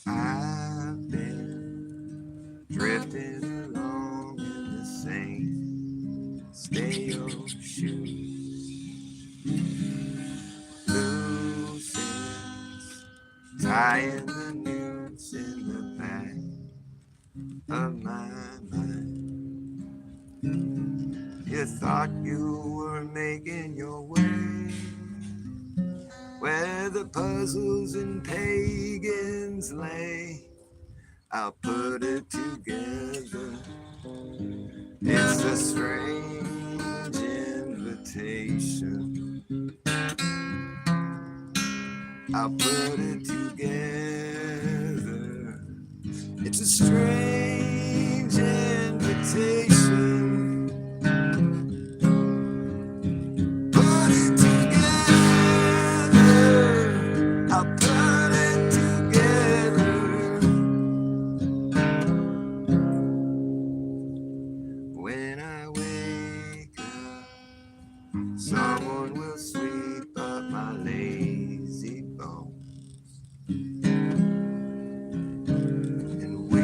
Speaker 1: I've been drifting along in the same stale shoes, loose ends, tying the noose in the back of my mind. You thought you were making your way where the puzzles and pagans lay. I'll put it together. It's a strange invitation. I'll put it together. It's a strange invitation. Put it together. I'll put it together. When I wake up, someone will sweep up my lazy bones, and we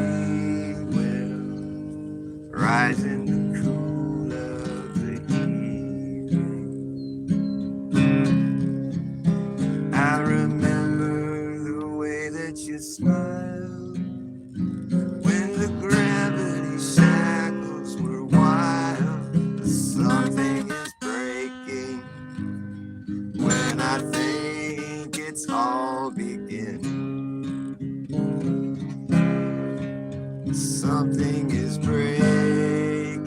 Speaker 1: will rise in the cool of the evening. I remember the way that you smiled when the gravity shackles were wild. Something is breaking when I think it's all beginning. Something is breaking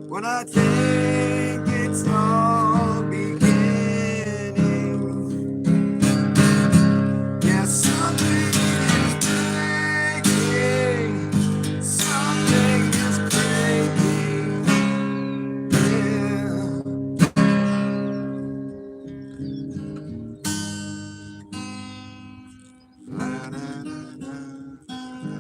Speaker 1: when I think it's all beginning. Yeah, something is breaking. Something is breaking. Yeah. La, da, da, da, da, la, da, da,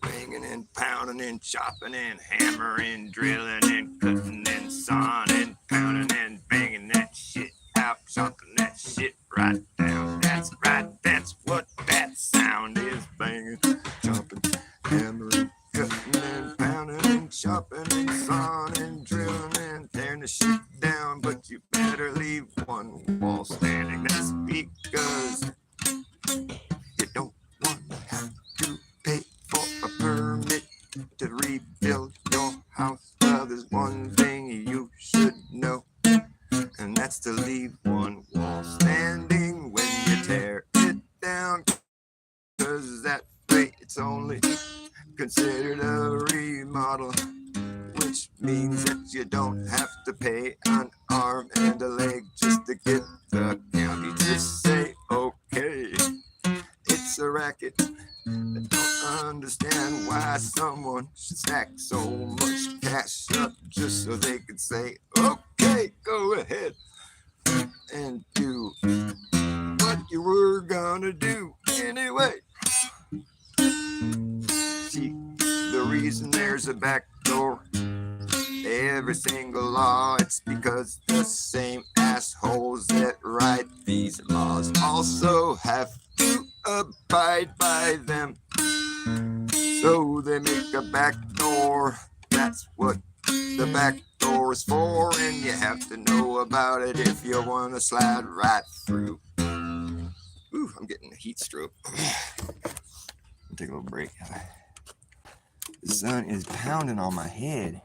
Speaker 1: banging and pounding and chopping and hammering, drilling and cutting and sawing and pounding and banging that shit out, chopping that shit right down. That's right, that's what that sound is. Banging, chopping, hammering, cutting and pounding and chopping and sawing and drilling and tearing the shit down. But you better leave one wall standing. That's because you don't want to have to pay for a permit to rebuild your house. Well, there's one thing you should know, and that's to leave one wall standing when you tear it down. Cause that way it's only considered a remodel, which means that you don't have to pay an arm and a leg just to get the county to say okay. It's a racket. I don't understand why someone should stack so much cash up just so they could say, okay, go ahead and do what you were gonna do anyway. See, the reason there's a back door every single law, it's because the same assholes that write these laws also have to abide by them. So they make a back door. That's what the back door is for, and you have to know about it if you want to slide right through. Ooh, I'm getting a heat stroke. I'll take a little break. The sun is pounding on my head.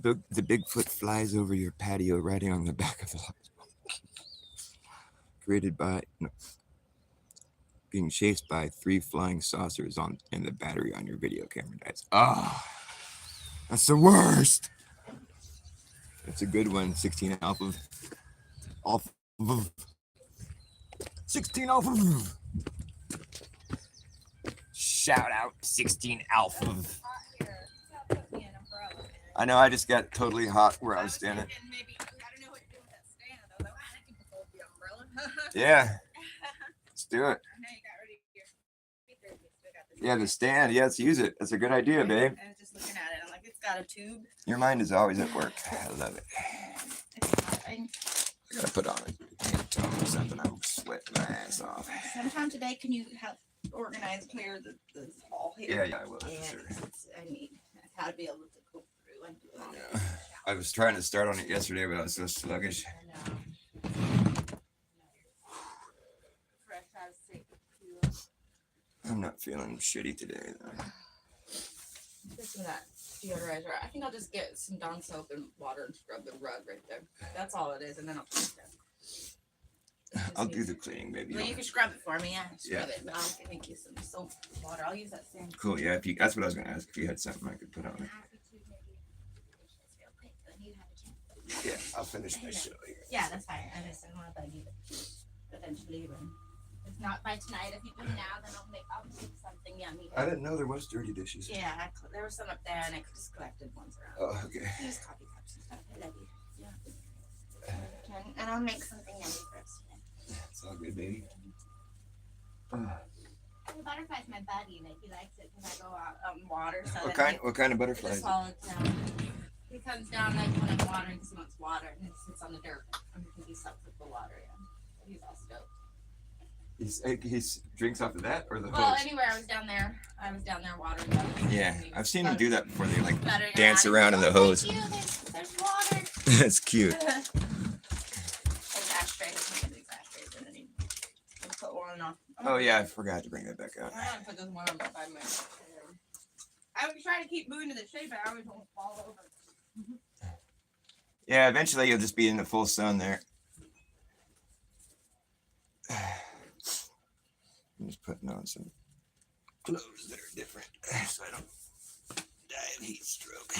Speaker 1: The Bigfoot flies over your patio riding on the back of the lot. Created by, no, being chased by 3 flying saucers on, and the battery on your video camera dies. Ah, that's the worst. That's a good one. 16 alpha. Off of 16 alpha. Shout out 16 alpha. I know, I just got totally hot where I was standing.
Speaker 2: Maybe, I don't know what to do with that stand. I was like, I can hold the umbrella.
Speaker 1: Yeah, let's do it.
Speaker 2: I know you got rid of your speakers. You still got the
Speaker 1: Yeah, the stand. Yeah, let's use it. That's a good idea, babe.
Speaker 2: I was just looking at it. I'm like, it's got a tube.
Speaker 1: Your mind is always at work. I love it.
Speaker 2: I
Speaker 1: Gotta put on a hand towel or something. I'm sweating my ass off.
Speaker 2: sometime today, can you help organize, clear the hall here?
Speaker 1: Yeah, I will.
Speaker 2: Yeah,
Speaker 1: For sure.
Speaker 2: I've got to be able to go through and do it all.
Speaker 1: Yeah. I was trying to start on it yesterday, but I was so sluggish.
Speaker 2: I know. Fresh out of sick.
Speaker 1: I'm not feeling shitty today, though.
Speaker 2: Just some of that deodorizer. I think I'll just get some Dawn soap and water and scrub the rug right there. That's all it is, and then I'll clean it.
Speaker 1: I'll do the cleaning, baby.
Speaker 2: Well, you can scrub it for me. Yeah, scrub
Speaker 1: Yeah.
Speaker 2: it. But I'll make you some soap and water. I'll use that same.
Speaker 1: Cool. Yeah. That's what I was gonna ask. If you had something I could put on it. Yeah. I'll finish my show here.
Speaker 2: Yeah, that's fine. I just didn't want to bug you. Eventually, when if not by tonight, if you do now, then I'll make something yummy.
Speaker 1: I didn't know there was dirty dishes.
Speaker 2: Yeah, there was some up there, and I just collected ones around.
Speaker 1: Oh, okay.
Speaker 2: Use coffee cups and stuff. I love you. Yeah. And I'll make something yummy for us today.
Speaker 1: It's all good, baby.
Speaker 2: The butterfly's my buddy. Like he likes it because I go out in water. So
Speaker 1: What kind of
Speaker 2: He
Speaker 1: butterflies?
Speaker 2: just follows down. He comes down like when I'm watering because he wants water, and he sits on the dirt because he sucks up the water. Yeah. He's all stoked.
Speaker 1: He drinks off of that or the
Speaker 2: Well,
Speaker 1: hose?
Speaker 2: anywhere I was down there watering them.
Speaker 1: Yeah, I've seen him do that before. They like
Speaker 2: Buttering
Speaker 1: dance
Speaker 2: around.
Speaker 1: around in the
Speaker 2: Oh,
Speaker 1: hose.
Speaker 2: thank you. There's water.
Speaker 1: That's cute.
Speaker 2: An ashtray. Let's make these ashtrays and then you put one on.
Speaker 1: Oh yeah, I forgot to bring that back out.
Speaker 2: I'm gonna put this one on by my. I was trying to keep moving to the shade, but I always won't fall over.
Speaker 1: Yeah, eventually you'll just be in the full sun there. I'm just putting on some clothes that are different so I don't die of heat stroke.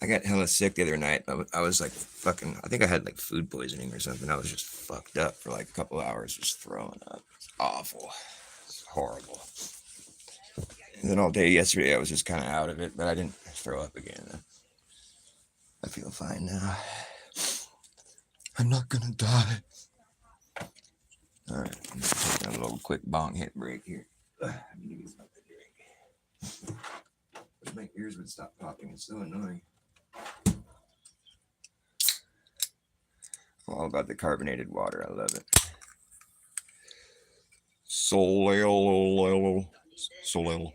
Speaker 1: I got hella sick the other night. I was like fucking, I think I had like food poisoning or something. I was just fucked up for like a couple of hours, just throwing up. It's awful. It's horrible. And then all day yesterday, I was just kind of out of it, but I didn't throw up again. I feel fine now. I'm not gonna die. All right, I'm just taking a little quick bong hit break here. I need to get something to drink. Wish my ears would stop popping. It's so annoying. I'm all about the carbonated water. I love it. Solelo.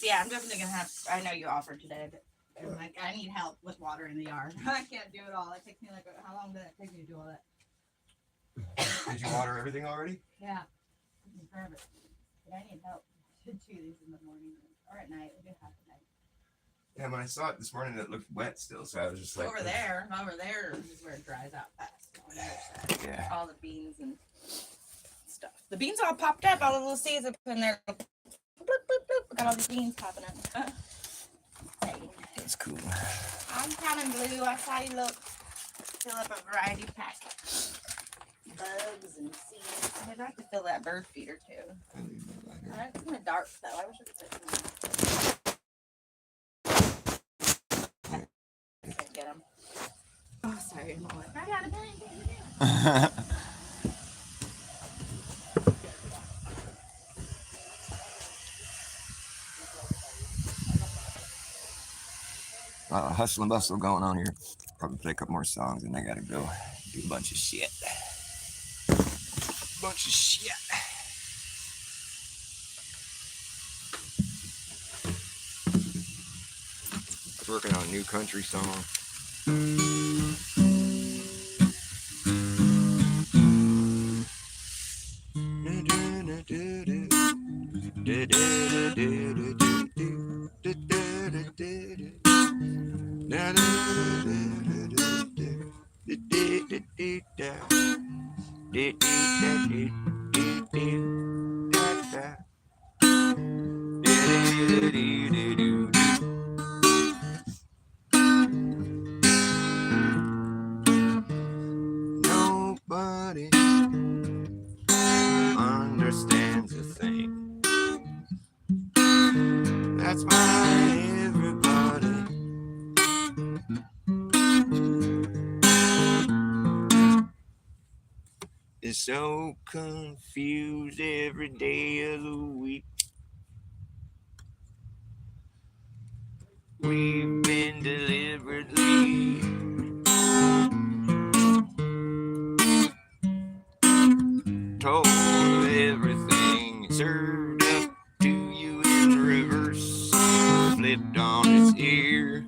Speaker 2: Yeah, I'm definitely gonna have. I know you offered today, but I'm like, I need help with water in the yard. I can't do it all. It takes me like, how long did it take me to do all that?
Speaker 1: Did you water everything already?
Speaker 2: Yeah, forever. But I need help to do these in the morning or at night. I do half the night.
Speaker 1: Yeah, when I saw it this morning, it looked wet still, so I was just like,
Speaker 2: Over there is where it dries out fast. On the other side.
Speaker 1: Yeah.
Speaker 2: All the beans and stuff. The beans all popped up. All the little seeds up in there. Bloop, bloop, bloop. Got all these beans popping up.
Speaker 1: That's cool.
Speaker 2: I'm kind of blue. I saw you fill up a variety pack. Bugs and seeds. I'd like to fill that bird feeder too. It's kind of dark though. I wish I could get them. Oh, sorry. I'm like, I got a bang.
Speaker 1: Hustle and bustle going on here. Probably play a couple more songs and I gotta go do a bunch of shit. I was working on a new country song. Nobody understands a thing. That's why everybody is so confused every day of the week. We've been deliberately told everything served up to you in reverse, flipped on its ear.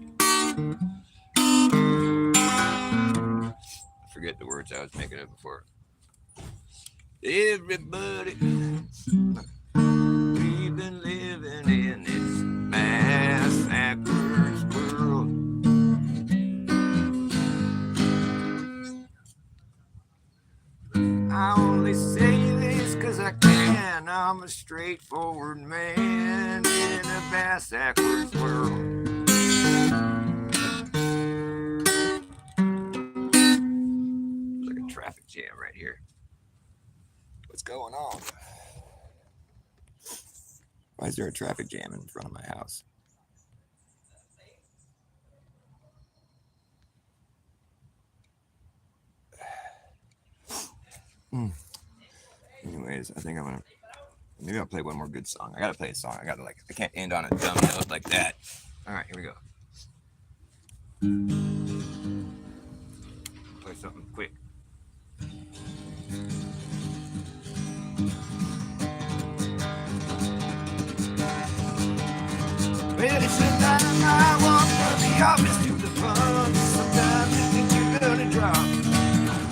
Speaker 1: I forget the words I was making up before. Everybody, we've been living in this mass backwards world. I only say this cause I can. I'm a straightforward man in a bass backwards world. There's like a traffic jam right here. What's going on? Why is there a traffic jam in front of my house? Anyways, I think maybe I'll play one more good song. I gotta play a song. I can't end on a dumb note like that. All right, here we go. Play something quick. Well, it's the time I walk from the office to the pump. Sometimes you think you're gonna drop.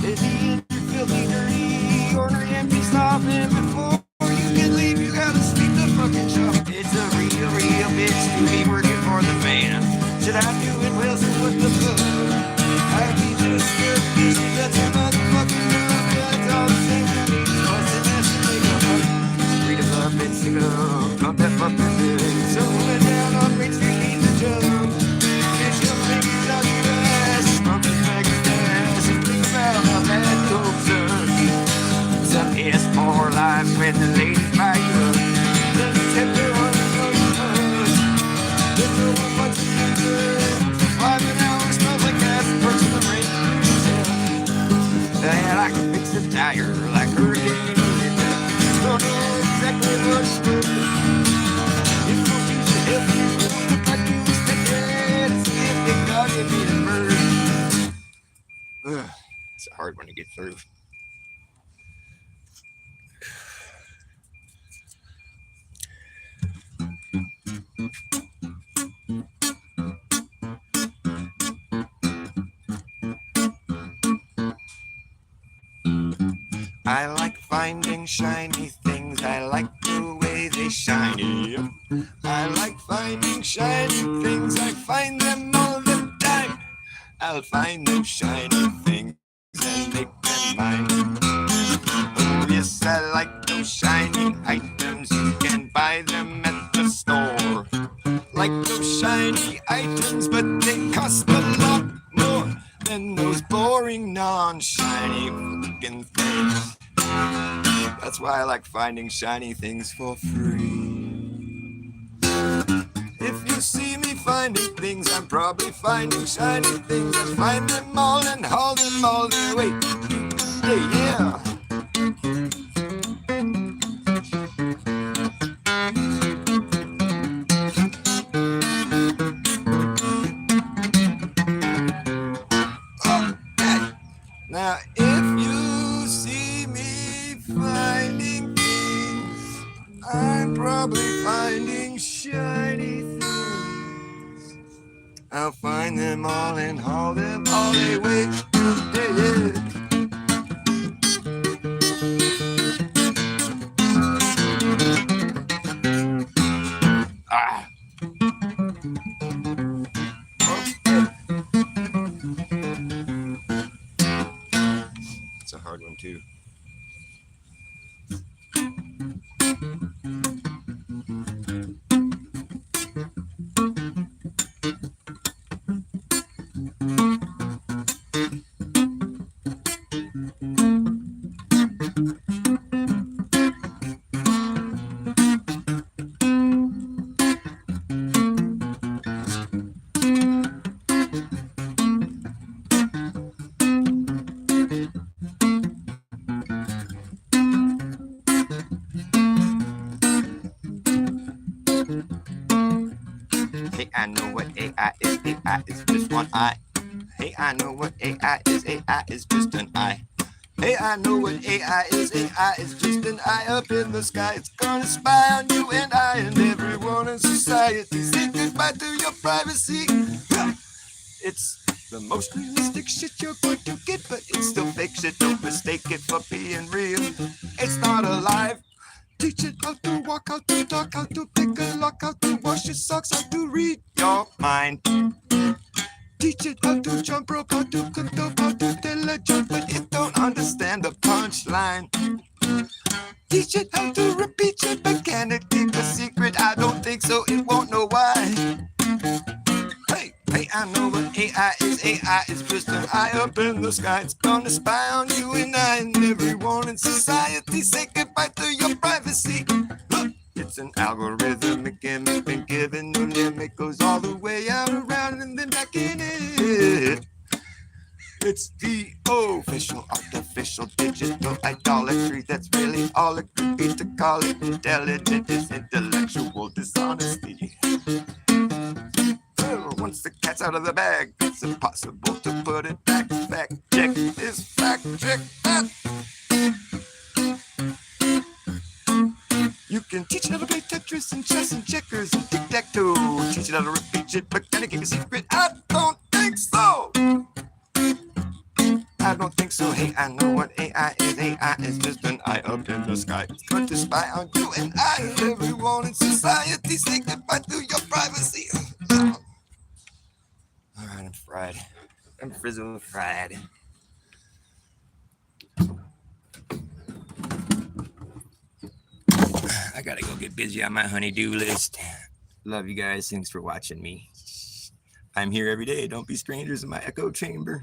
Speaker 1: Busy and you're filthy dirty, ornery and pissed off, and before you can leave, you gotta sweep the fucking shop. It's a real bitch to be working for the man. Should I do it? Well, so what the fuck? I'd be just scared busy, that's a motherfucking job. Yeah, it's all the same to me. Bustin' ass and make a buck. Read a love, bitch, stick it up. Pump that fucking thing. So went down on Main Street, need the jump. Bitch, you'll make it out your ass. Pump it back and ass. And think about how bad goes up. It's a piss-poor life when the ladies buy you up. Doesn't tip their one to go you much. There's no one but you good. 5 an hour smells like gas. Perks in the rain. And I can fix a tire like hurricane. Don't know exactly what it's for. If don't use to help you, look like you expected. It's the gift that God gave me to bird. It's a hard one to get through. I like finding shiny things. I like the way they shine. Yep. I like finding shiny things. I find them all the time. I'll find those shiny things and make them mine. Oh yes, I like those shiny items. You can buy them at the store. Like those shiny items, but they cost a lot more than those boring non-shiny fucking things. That's why I like finding shiny things for free. If you see me finding things, I'm probably finding shiny things. I find them all and haul them all their way. Yeah. Now, if you see me finding things, I'm probably finding shiny things. I'll find them all and haul them all the way. Yeah. Ah. It's a hard one too. AI is just one eye. Hey, I know what AI is. AI is just an eye. Hey, I know what AI is. AI is just an eye up in the sky. It's gonna spy on you and I and everyone in society. Say goodbye to your privacy. It's the most realistic shit you're going to get, but it's still fake shit. Don't mistake it for being real. It's not alive. Teach it how to walk, how to talk, how to pick a lock, how to wash your socks, how to read your mind. Teach it how to jump rope, how to cook dope, how to tell a joke, but it don't understand the punchline. Teach it how to repeat it, but can it keep a secret? I don't think so, it won't know why. Hey, I know what AI is. AI is just an eye up in the sky. It's gonna spy on you and I and everyone in society. Say goodbye to your privacy. Look, it's an algorithmic gimmick, been given no limit. Goes all the way out around and then back in it. It's the official, artificial, digital idolatry. That's really all it could be to call it intelligent. Is intellectual dishonesty. Once the cat's out of the bag, it's impossible to put it back. Fact check this, fact check that. You can teach it how to play Tetris and chess and checkers and tic-tac-toe. Teach it how to repeat it, but can it keep a secret? I don't think so. I don't think so. Hey, I know what AI is. AI is just an eye up in the sky. It's going to spy on you and I and everyone in society. Say goodbye to your privacy. All right, I'm fried. I'm frizzle fried. I gotta go get busy on my honey-do list. Love you guys. Thanks for watching me. I'm here every day. Don't be strangers in my echo chamber.